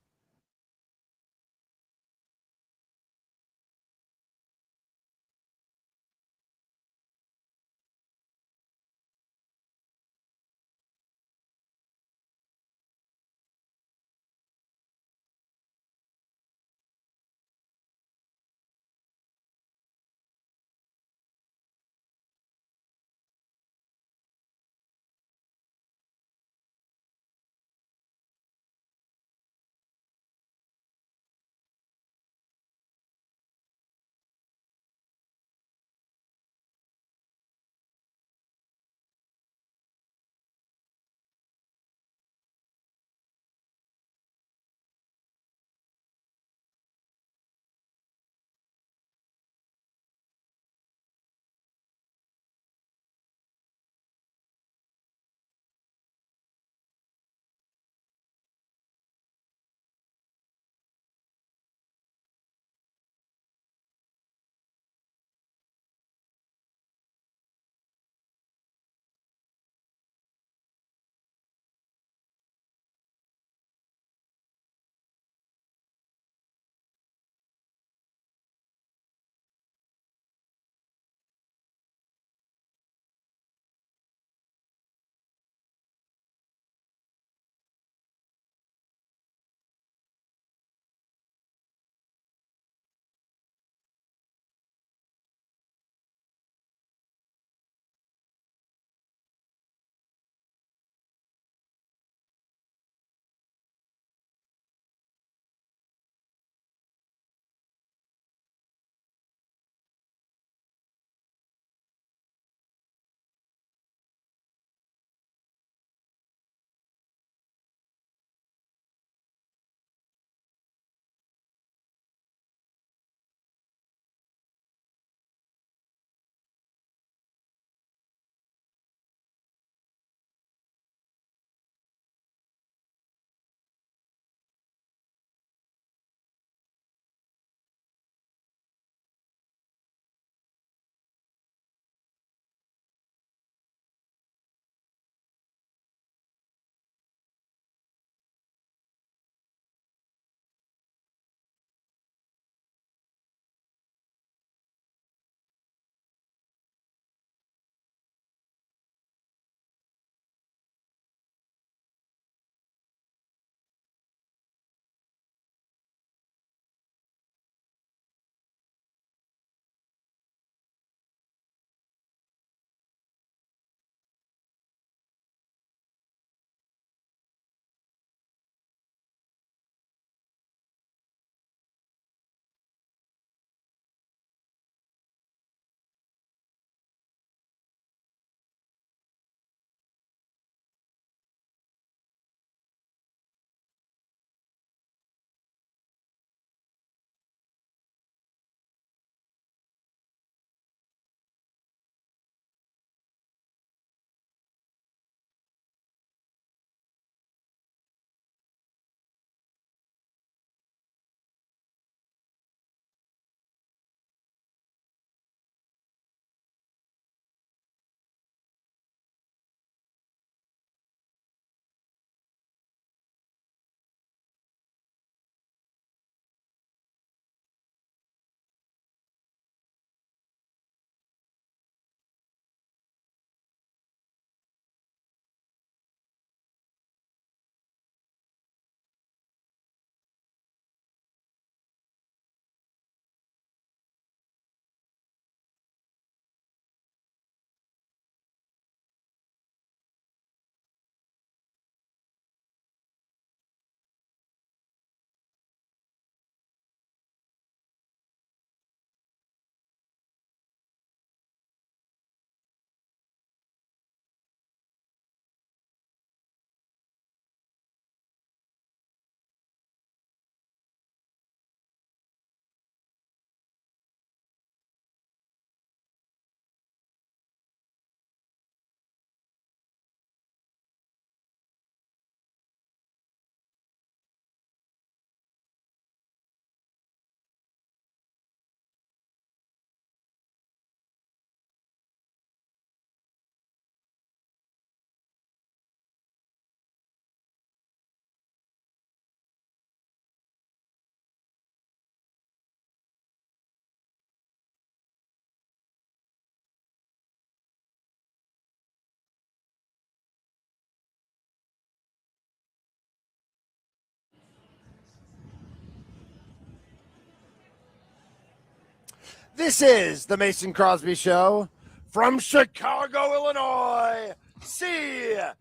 This is the Mason Crosby Show from Chicago, Illinois. CM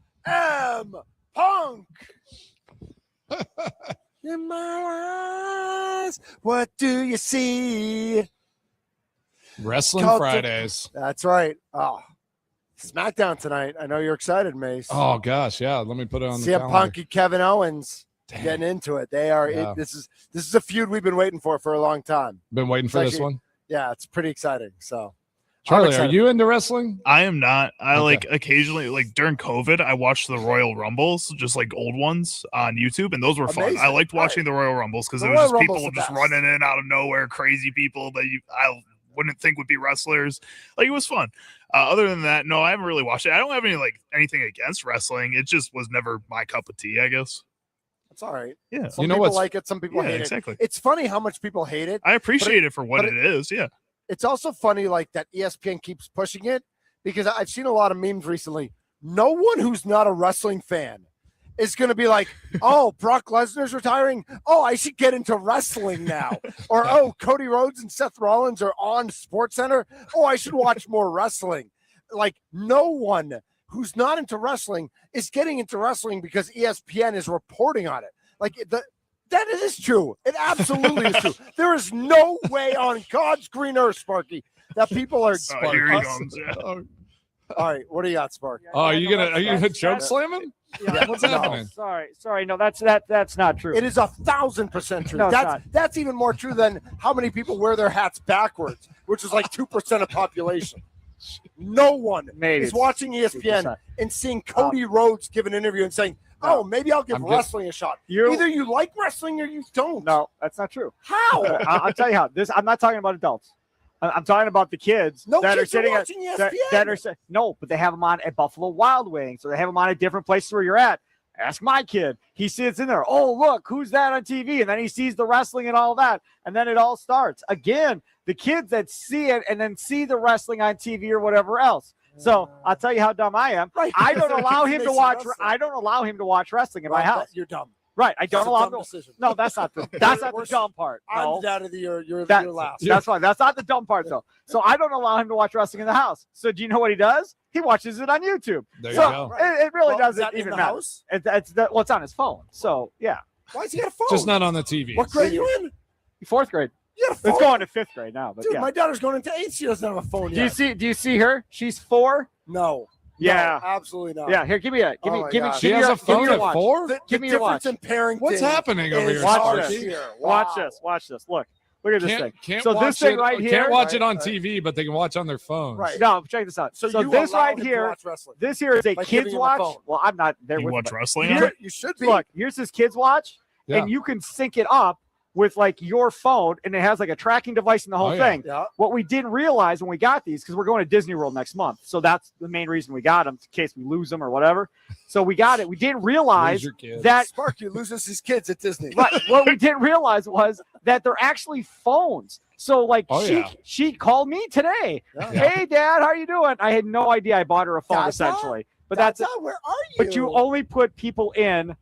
Punk. In my eyes, what do you see? Wrestling Fridays. That's right. Oh, SmackDown tonight. I know you're excited, Mace. Oh gosh, yeah. Let me put it on the CM calendar. Punk and Kevin Owens getting into it. They are. Yeah. This is a feud we've been waiting for a long time. Been waiting for this one. Yeah, it's pretty exciting. So, Charlie, are you into wrestling? I am not. I Okay. like occasionally, like during COVID, I watched the Royal Rumbles, just like old ones on YouTube, and those were fun. Amazing. I liked watching Right. the Royal Rumbles because The there was Royal just Rumble's people the just best. running in out of nowhere, crazy people that I wouldn't think would be wrestlers. Like, it was fun. Other than that, no, I haven't really watched it. I don't have anything against wrestling. It just was never my cup of tea, I guess. it's all right. Yeah. Some You know people what's- like it. Some people Yeah, hate exactly. it. It's funny how much people hate it. I appreciate it for what but it is. Yeah. It's also funny like that ESPN keeps pushing it because I've seen a lot of memes recently. No one who's not a wrestling fan is going to be like, oh, Brock Lesnar's retiring. Oh, I should get into wrestling now. Or, oh, Cody Rhodes and Seth Rollins are on SportsCenter. Oh, I should watch more wrestling. Like, no one who's not into wrestling is getting into wrestling because ESPN is reporting on it. Like, that is true. It absolutely is true. There is no way on God's green earth, Sparky, that people are. Here he comes. Yeah. All right, what do you got, Spark? Oh, are you gonna choke slam him? Yeah, What's no. happening? Sorry. No, that's not true. It is 1,000% true. No, it's not. That's even more true than how many people wear their hats backwards, which is like 2% of population. No one Maybe is it's watching ESPN 2%. and seeing Cody Rhodes give an interview and saying, "Oh, maybe I'll give I'm wrestling a shot." Either you like wrestling or you don't. No, that's not true. How? I'll tell you how. I'm not talking about adults. I'm talking about the kids No that are kids are sitting watching ESPN. that are no, but they have them on at Buffalo Wild Wings, or they have them on at different places where you're at. Ask my kid. He sits in there. Oh, look, who's that on TV? And then he sees the wrestling and all that. And then it all starts. Again, the kids that see it and then see the wrestling on TV or whatever else. So I'll tell you how dumb I am. Right. I don't allow him to Mason watch. wrestling. I don't allow him to watch wrestling in my Well, house. You're dumb. Right. I don't That's a allow dumb him. decision. No, that's not the dumb part. I'm No. out of the you're That- last. That's fine. That's not the dumb part, though. So I don't allow him to watch wrestling in the house. So do you know what he does? He watches it on YouTube. There you So go. it really Well, is doesn't that in even the matter. house? It's on his phone. So yeah, Why does he got a phone? Just not on the TV. What grade are you in? 4th grade. You got a phone? It's going to 5th grade now. But Dude, yeah. my daughter's going into 8th. She doesn't have a phone Do yet. you see her? She's 4. No. Yeah. No, absolutely not. Yeah. Here, give me Oh my gosh. She has a phone at watch. 4? The Give me your difference watch. in parenting. What's happening over is here, Watch hard this. here. Watch Wow. this. Watch this. Look at this thing. Can't So watch this thing it, right here. Can't watch it Right, on right. TV, but they can watch on their phones. Right. No, check this out. So, So you this allow right him to here. watch wrestling. This here is a By giving kids him a watch. phone. Well, I'm not there You with watch him. wrestling? Here- on it? You should be. Look, here's his kids watch. Yeah. And you can sync it up with like your phone, and it has like a tracking device in the whole Oh, yeah. thing. Yeah. What we didn't realize when we got these, because we're going to Disney World next month, so that's the main reason we got them, in case we lose them or whatever. So we got it. We didn't realize Lose your kids. that. Sparky loses his kids at Disney. Right, what we didn't realize was that they're actually phones. So like Oh, she yeah. she called me today. Yeah. Hey Dad, how are you doing? I had no idea I bought her a phone Dada? essentially. But that's it. Where are you? But you only put people in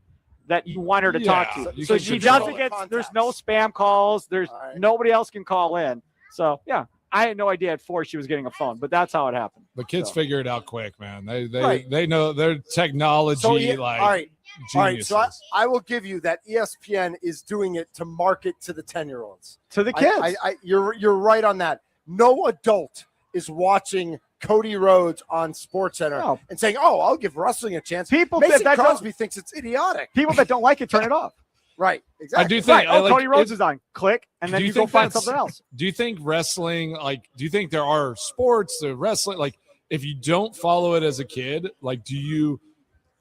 that you want her to talk Yeah, to. you So can she control doesn't the get, there's contacts. no spam calls. There's All right. nobody else can call in. So yeah, I had no idea at 4 she was getting a phone, but that's how it happened. The kids So. figure it out quick, man. They Right. they know their technology So, yeah, like all right. All right. geniuses. So I will give you that ESPN is doing it to market to the 10-year-olds. To the kids. You're right on that. No adult is watching Cody Rhodes on SportsCenter No. and saying, "Oh, I'll give wrestling a chance." People Mason that don't, Crosby thinks it's idiotic. people that don't like it turn it off. Right. I Exactly. do think Right. I Oh, like, Cody Rhodes it- is on. Click, and then do you, you go think find that's- something else. Do you think wrestling do you think there are sports the wrestling like if you don't follow it as a kid, like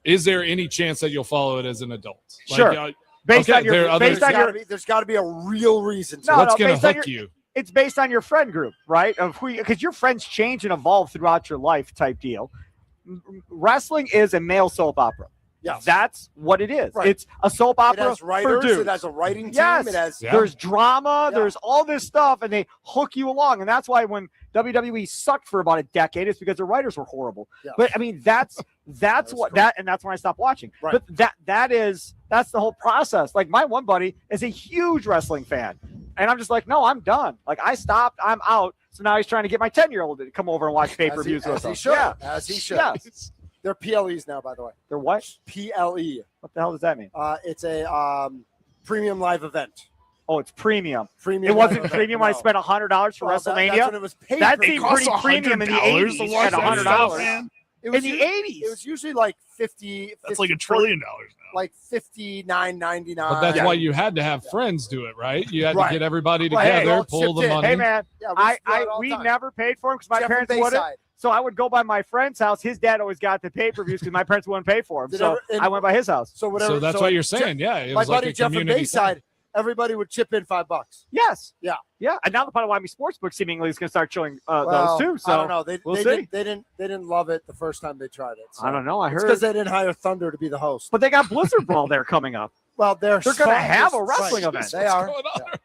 is there any chance that you'll follow it as an adult? Like, Sure. Based okay, on your there are other- based on your There's got to be a real reason to No, it. what's no, gonna based on hook your- you? it's based on your friend group, right? Of who, because your friends change and evolve throughout your life, type deal. Wrestling is a male soap opera. Yes. That's what it is. Right. It's a soap It opera has for writers. dudes. It has a writing team. Yes. It has Yeah. There's drama. Yeah. There's all this stuff, and they hook you along. And that's why when WWE sucked for about a decade, it's because the writers were horrible. Yeah. But I mean, that's That's what true. that, and that's when I stopped watching. Right. But that's the whole process. Like my one buddy is a huge wrestling fan, and I'm just like, no, I'm done. Like I stopped. I'm out. So now he's trying to get my 10-year-old to come over and watch pay-per-views with As he us. should. Yeah. As he should. Yes. They're PLEs now, by the way. They're what? PLE. What the hell does that mean? It's a premium live event. Oh, it's premium. Premium. It wasn't live premium event, when I no. spent $100 for Well, WrestleMania. that's when it was paid. That for. seemed It costs pretty premium in the $100 '80s to watch at that $100. stuff, man. It was In the u- 80s. It was usually like 50. That's like $1 trillion now. Like $59.99. But that's why you had to have friends do it, right? You had Right. to get everybody Right. Hey, together, all pull chipped the in. money. Hey, man, Yeah, we used to do it all we the time. never paid for him because my Jeff from parents wouldn't. Bayside. So I would go by my friend's house. His dad always got the pay-per-views because my parents wouldn't pay for him. Did So ever- and- I went by his house. So whatever. So that's so what you're Je- saying. Yeah, it My was like buddy a Jeff from community Bayside, everybody would chip in $5. Yes. Yeah. Yeah. And now the Potawatomi Sportsbook seemingly is going to start showing Well, those too. So I don't know. They we'll see. they didn't love it the first time they tried it. So. I don't know. I It's heard. because they didn't hire Thunder to be the host. But they got Blizzard Ball there coming up. Well, they're They're going to have a wrestling right. event. They are. going on? Yeah.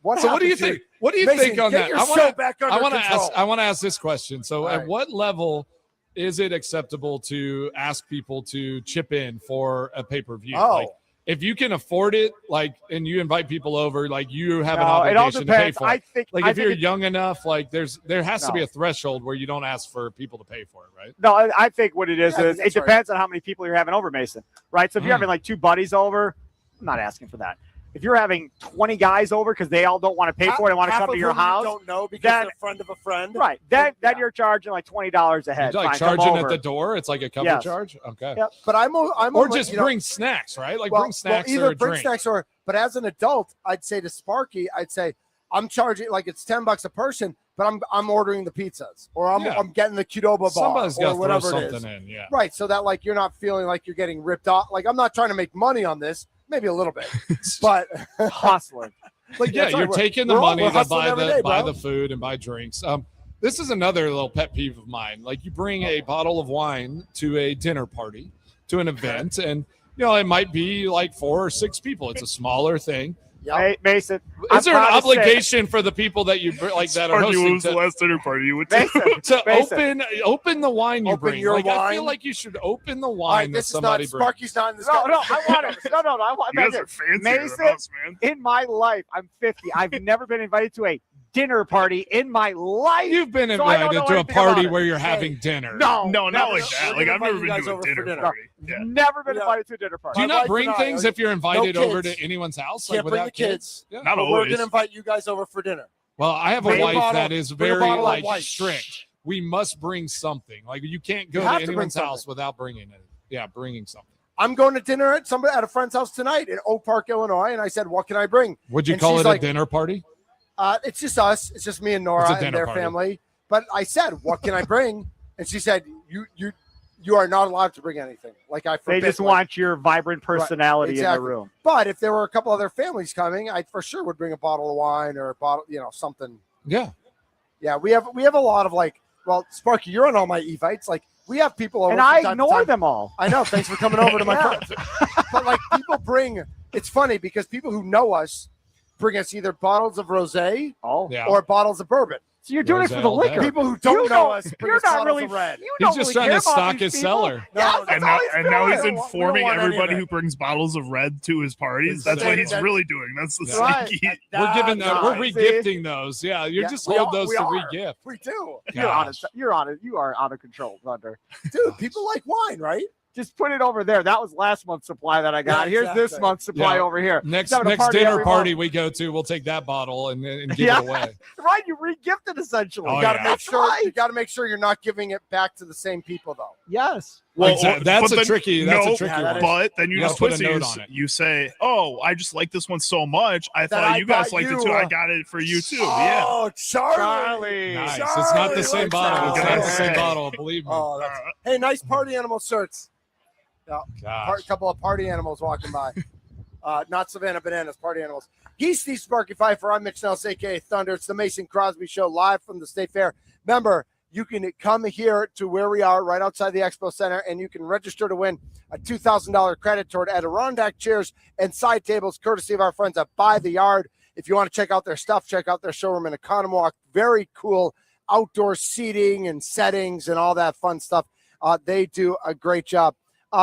What So what do you happened, think? What do you Mason, think on get that? your I show want back under to control. ask. I want to ask this question. So, All at right. what level is it acceptable to ask people to chip in for a pay-per-view? Oh. Like, if you can afford it, like, and you invite people over, like, you have an No, it all obligation to pay depends. for it. I think. Like, I if think you're it- young enough, like, there has to be No. a threshold where you don't ask for people to pay for it, right? No, I think what it is Yeah, I think it that's right. depends on how many people you're having over, Mason. Right? So if you're having like 2 buddies over, I'm not asking for that. If you're having 20 guys over because they all don't want to pay for it and want to Half come to of your whom you house, don't know because then- they're a friend of a friend. right? Then Yeah. you're charging like $20 a head. You're, like, Fine, come charging at over. the door. It's like a cover Yes. charge. Okay. Yep. But I'm Or only, just you know, bring snacks, right? Like, well, bring snacks either or a bring drink. snacks or. But as an adult, I'd say to Sparky, I'd say I'm charging like it's $10 a person, but I'm ordering the pizzas or I'm Yeah. I'm getting the Qdoba bar Somebody's or got to throw whatever it is. something in. Yeah. Right, so that like you're not feeling like you're getting ripped off. Like I'm not trying to make money on this, maybe a little bit, but hustling. Like, yeah, That's right. you're taking the We're all- money we're to hustling buy every the day, buy bro. the food and buy drinks. This is another little pet peeve of mine. Like, you bring a bottle of wine to a dinner party, to an event, and it might be like 4 or 6 people. It's a smaller thing. yeah. Hey, Mason, Is there an proud to say- obligation for the people that you like that are Sparky, what hosting was the to, last dinner party you went to? Mason, to Mason. open the wine you Open bring? your Like, I feel wine. like you should open the All wine right, that this is not somebody brings. Sparky's not in this. No, guy. no, I want it. No, I want You guys it. are fancy Mason, house, man. in my life, I'm 50. I've never been invited to a dinner party in my life. You've been So I don't invited know to a anything about party it. where you're Hey, having dinner. No, No, not never. like We're that. gonna Like, I've invite never you been guys to a over for dinner dinner. party. Yeah. Never been Yeah. invited to a dinner party. Do you My not wife bring and I things are- if you're invited over kids. to anyone's house? Can't like bring without the kids. Yeah. Not But we're always. gonna invite you guys over for dinner. Well, I have a Bring a wife bottle- that is bring a very bottle of like white. strict. We must bring something. Like, you can't go You to have to bring anyone's something. house without bringing it. Yeah, bringing something. I'm going to dinner at a friend's house tonight in Oak Park, Illinois, and I said, "What can I bring?" Would you And call she's it like- a dinner party? It's just us. It's just me and Nora It's a and dinner their party. family. But I said, "What can I bring?" And she said, "You are not allowed to bring anything." Like I They forbid. just like- want your vibrant personality in exactly. the room. But if there were a couple other families coming, I for sure would bring a bottle of wine or a bottle, something. Yeah. Yeah, we have a lot of like. Well, Sparky, you're on all my evites. Like we have people over, And from I time to ignore time. them all. I know. Thanks for coming over to my Yeah. friends. But like people bring. It's funny because people who know us bring us either bottles of rosé Oh, Yeah. or bottles of bourbon. so you're doing it for Rosé the all day. liquor. People who don't You know us bring You're us not bottles really. of red. You He's don't just really trying to care about stock these his people. cellar. No, Yes, that's that's And all now, he's and now doing. he's We don't want informing any of everybody it. who brings bottles of red to his parties. That's That's what he's right. really doing. That's the Right. sneaky. We're giving That's we're right. regifting those. Yeah, you're Yeah, just we hold are- those we to are. regift. We do, You're on it. Gosh. You are out of control, Thunder. dude. People like wine, right? Just put it over there. That was last month's supply that I got. Yeah, Here's this exactly. month's supply Yeah. over here. Next Having a next party dinner every party month. we go to, we'll take that bottle and give Yeah. it away. Right, you re-gift it essentially. Oh, You gotta yeah. make That's sure right. you gotta make sure you're not giving it back to the same people though. Yes. Exactly. That's but a then- tricky no, one. But then you You just gotta put a twist it. You, note s- on it. you say, "Oh, I just like this one so much. I That thought I you guys bought liked it you, too. I got it for you too." Yeah. Oh, Charlie. Charlie. Nice. Charlie It's not the same likes bottle. It's that. not the same Hey. bottle. Believe me. Oh, that's, hey, nice party animal shirts. Gosh. Couple of party animals walking by. Not Savannah Bananas, party animals. He's Steve Sparky Pfeiffer. I'm Mitch Nelson, a.k.a. Thunder. It's the Mason Crosby Show live from the State Fair. Remember, you can come here to where we are right outside the Expo Center, and you can register to win a $2,000 credit toward Adirondack chairs and side tables, courtesy of our friends at By the Yard. If you want to check out their stuff, check out their showroom in Economwalk. Very cool outdoor seating and settings and all that fun stuff. They do a great job.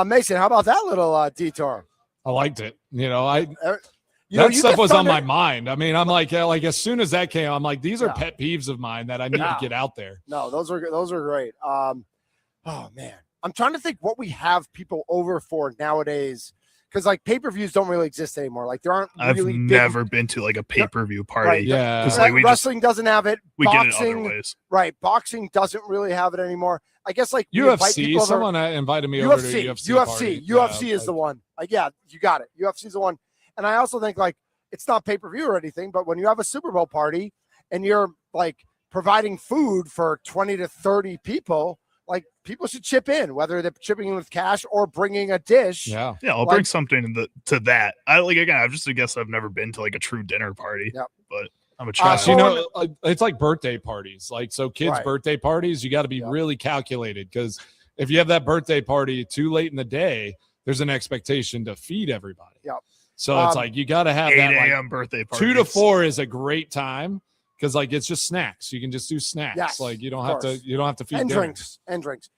Mason, how about that little detour? I liked it. You That stuff was on thunder- my mind. I mean, I'm like as soon as that came, I'm like, these are Yeah. pet peeves of mine that I need to get out there. No, those are great. Oh man, I'm trying to think what we have people over for nowadays, because like pay-per-views don't really exist anymore. Like there aren't. I've really never been to like a pay-per-view party. Right. Yeah. 'Cause, like, we wrestling doesn't have it. We get it Boxing, other ways. right? Boxing doesn't really have it anymore. I guess like we invite UFC. people over- Someone invited me over to a UFC. Party. UFC Yeah, is the one. Like, yeah, you got it. UFC is the one. And I also think like it's not pay-per-view or anything, but when you have a Super Bowl party and you're like providing food for 20 to 30 people, like people should chip in, whether they're chipping in with cash or bringing a dish. Yeah. Yeah, I'll Like- bring something to that. I've just a guess I've never been to like a true dinner party. Yep. But I'm a Gosh, child. it's like birthday parties. Like, so kids' Right. birthday parties, you got to be Yeah. really calculated, because if you have that birthday party too late in the day, there's an expectation to feed everybody. Yep. So it's like you got to have 8 that. Like, a.m. birthday party. 2 to 4 is a great time, because like it's just snacks. You can just do snacks. Yes, like you don't of have to. course. You don't have to feed and dinner. drinks.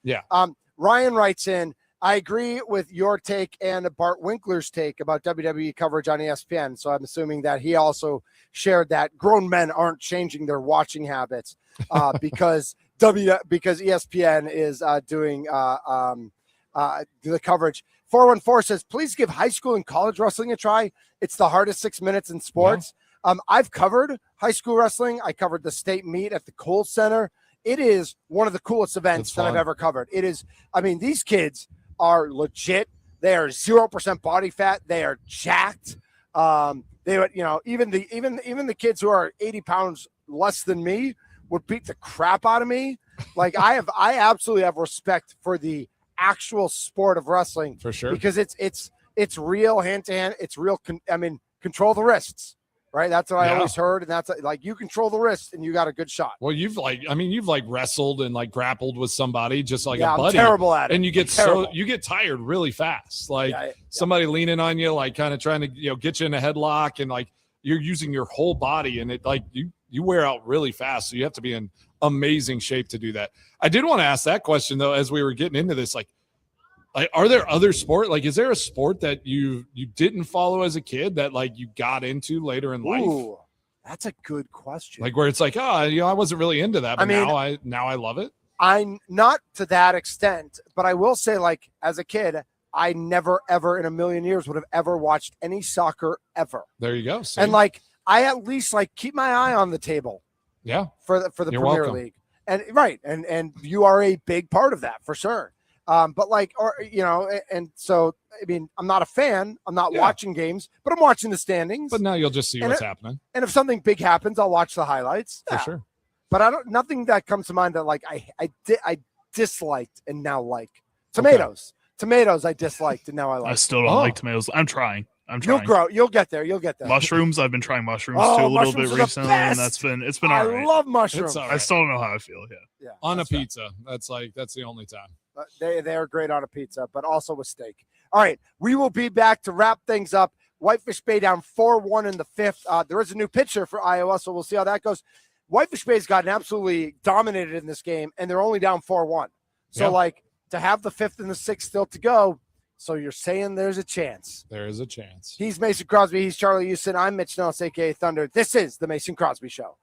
Yeah. Ryan writes in, I agree with your take and Bart Winkler's take about WWE coverage on ESPN. So I'm assuming that he also shared that grown men aren't changing their watching habits because ESPN is doing the coverage. 414 says, please give high school and college wrestling a try. It's the hardest 6 minutes in sports. I've covered high school wrestling. I covered the state meet at the Kohl Center. It is one of the coolest events that I've ever covered. It is, I mean, these kids are legit. They are 0% body fat. They are jacked. They would, even the kids who are 80 pounds less than me would beat the crap out of me. Like I absolutely have respect for the actual sport of wrestling, For sure. because it's real hand to hand. It's real. Control the wrists. Right, that's what I always heard, and that's like you control the wrist and you got a good shot. Well, you've wrestled and like grappled with somebody just like Yeah, a buddy. I'm terrible at it. And you get Terrible. you get tired really fast. Like Yeah. somebody leaning on you, like kind of trying to get you in a headlock, and like you're using your whole body, and it like you wear out really fast. So you have to be in amazing shape to do that. I did want to ask that question though, as we were getting into this, like are there other sport? Like, is there a sport that you didn't follow as a kid that like you got into later in life? Ooh, that's a good question. Like where it's like, I wasn't really into that, but now I love it. I'm not to that extent, but I will say, like, as a kid, I never, ever in a million years would have ever watched any soccer ever. There you go. See? And like, I at least like keep my eye on the table. Yeah. For the You're Premier welcome. League. And right. And you are a big part of that for sure. But like, and so, I mean, I'm not a fan. I'm not watching games, but I'm watching the standings. But now you'll just see what's happening. And if something big happens, I'll watch the highlights. For sure. But nothing that comes to mind that like I disliked and now like. Tomatoes. Okay. Tomatoes I disliked and now I like. I still don't like tomatoes. I'm trying. You'll grow. You'll get there. Mushrooms. I've been trying mushrooms Oh, too a little mushrooms bit are the recently, best. and it's been all right. I love mushrooms. It's all I right. still don't know how I feel. Yeah. On a that's right. pizza. That's the only time. They are great on a pizza, but also with steak. All right, we will be back to wrap things up. Whitefish Bay down 4-1 in the fifth. There is a new pitcher for Iowa, so we'll see how that goes. Whitefish Bay's gotten absolutely dominated in this game, and they're only down 4-1. So, like, to have the fifth and the sixth still to go, so you're saying there's a chance. There is a chance. He's Mason Crosby. He's Charlie Houston. I'm Mitch Nellis, a.k.a. Thunder. This is the Mason Crosby Show.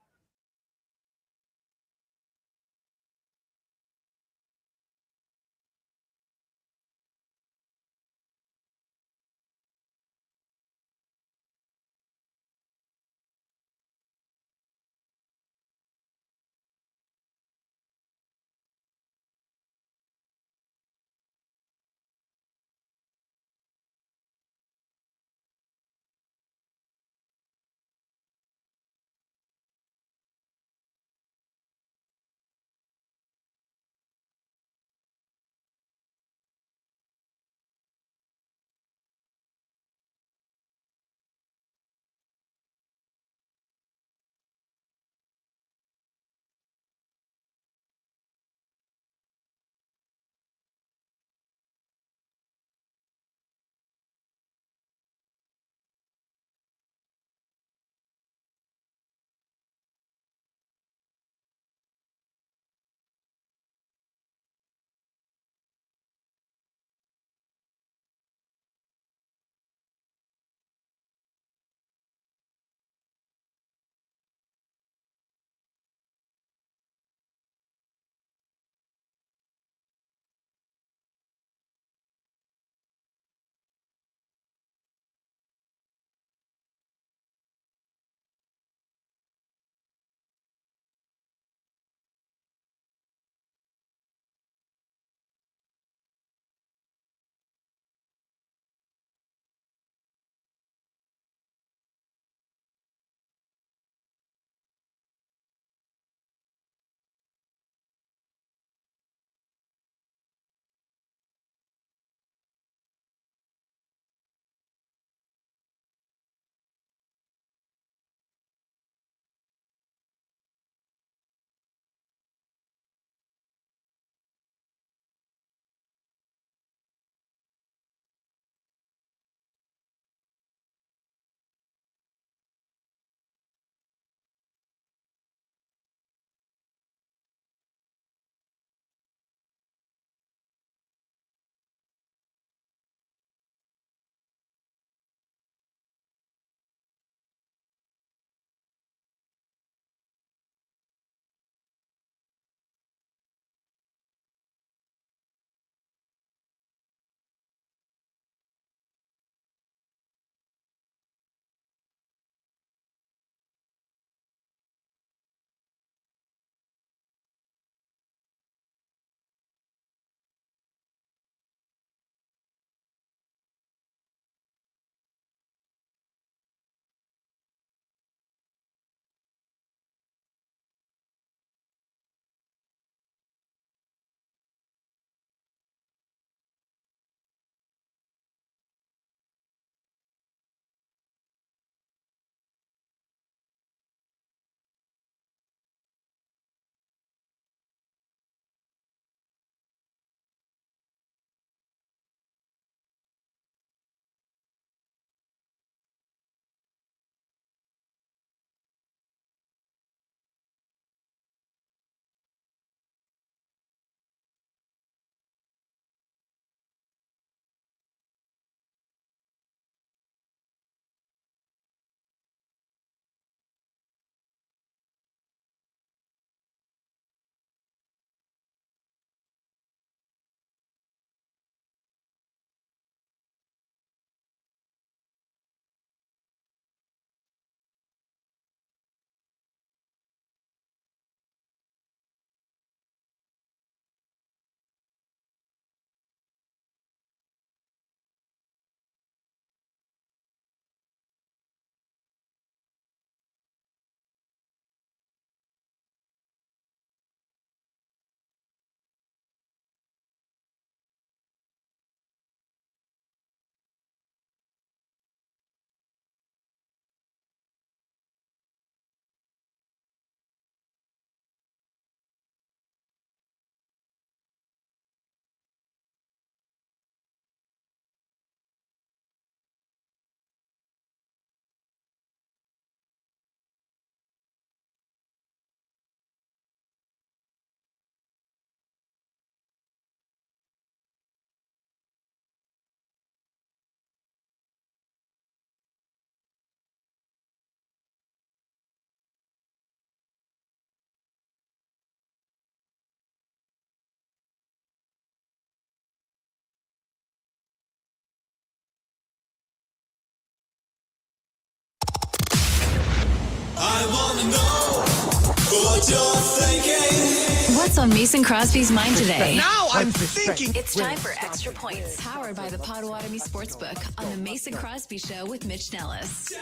I want to know what you're thinking. What's on Mason Crosby's mind today? Now I'm thinking. It's time for Extra Points, powered by the Potawatomi Sportsbook on the Mason Crosby Show with Mitch Nellis.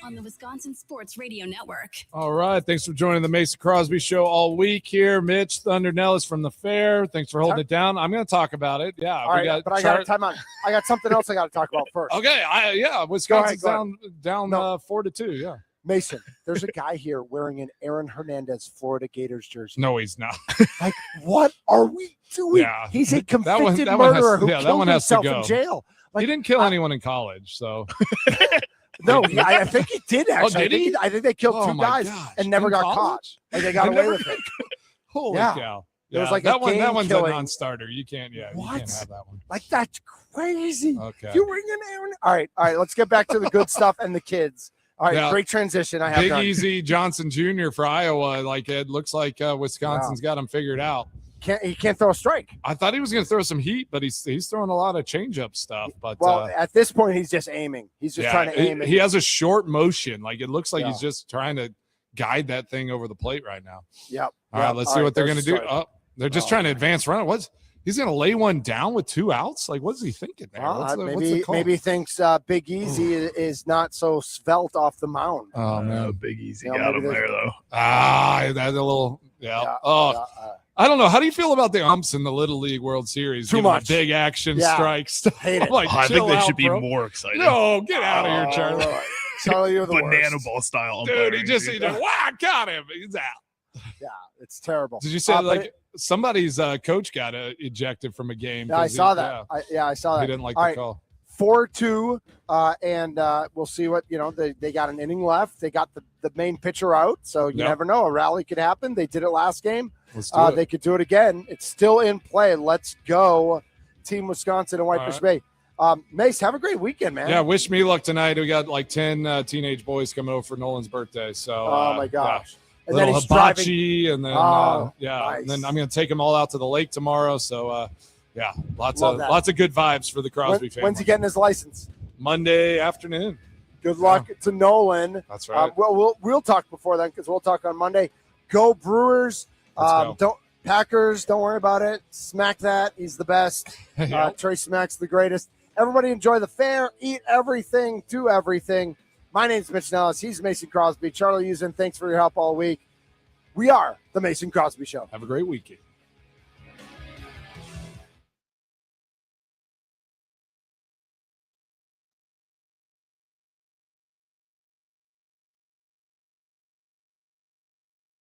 On the Wisconsin Sports Radio Network. All right. Thanks for joining the Mason Crosby Show all week here. Mitch Thunder Nellis from the Fair. Thanks for holding it down. I'm going to talk about it. Yeah. All right, but I got time on. I got something else I got to talk about first. Okay. Wisconsin's Go ahead. down No. 4-2. Yeah. Mason, there's a guy here wearing an Aaron Hernandez Florida Gators jersey. No, he's not. Like, what are we doing? Yeah. He's a That one- convicted that one has- murderer who yeah, that killed one has to himself go. in jail. Like, He didn't kill anyone in college. So, no, I think he did actually. did he? I think they killed Oh, two my guys gosh. and never In got college? caught. Like, they got I away never with it. holy Yeah. cow. There was Yeah, like a that one. That gang one's killing. a non-starter. You can't. Yeah, you What? can't have that one. Like, that's crazy. Okay. You ring an Aaron. All right. Let's get back to the good stuff and the kids. All right, Yeah. great transition. I have Big done. Easy Johnson Jr. for Iowa. Like, it looks like Wisconsin's got him figured out. He can't throw a strike. I thought he was going to throw some heat, but he's throwing a lot of changeup stuff. But Well, at this point, he's just aiming. He's just trying to aim. he has a short motion. Like, it looks like Yeah. he's just trying to guide that thing over the plate right now. Yep. All right, let's see what they're going to do. There's Oh, they're just trying to advance run. He's going to lay one down with 2 outs? Like, what's he thinking there? Well, What's the maybe call? maybe he thinks Big Easy is not so svelte off the mound. Oh man, Big Easy Yeah, got maybe him there's- there though. that's a little I don't know. How do you feel about the umps in the Little League World Series? Too giving much. big action Yeah. strikes. Hate it. Like, I think chill they out, should be bro. more excited. No, get out of here, Charlie. Lord. Charlie, you're the Banana worst. ball style. Dude, he umpiring, just dude. got him. He's out. Yeah, it's terrible. Did you say But somebody's coach got ejected from a game? Yeah, I 'cause saw he- that. yeah, I saw that. he didn't like All the right, call. 4-2, and we'll see what they got an inning left. They got the main pitcher out, so you Yep. never know. A rally could happen. They did it last game. Let's do it. They could do it again. It's still in play. Let's go, Team Wisconsin and Whitefish Bay. Mace, have a great weekend, man. Yeah, wish me luck tonight. We got like 10 teenage boys coming over for Nolan's birthday. So, Oh my gosh. Yeah. And then Little he's driving. hibachi, and then Oh, and then nice. I'm going to take them all out to the lake tomorrow. So, lots Love that. of good vibes for the Crosby family. When's he getting his license? Monday afternoon. Good luck to Nolan. That's right. We'll talk before then because we'll talk on Monday. Go Brewers. Let's go. Packers. Don't worry about it. Smack that. He's the best. Yeah. Trey Smack's the greatest. Everybody enjoy the fair. Eat everything. Do everything. My name's Mitch Nellis. He's Mason Crosby. Charlie Usen, thanks for your help all week. We are the Mason Crosby Show. Have a great weekend.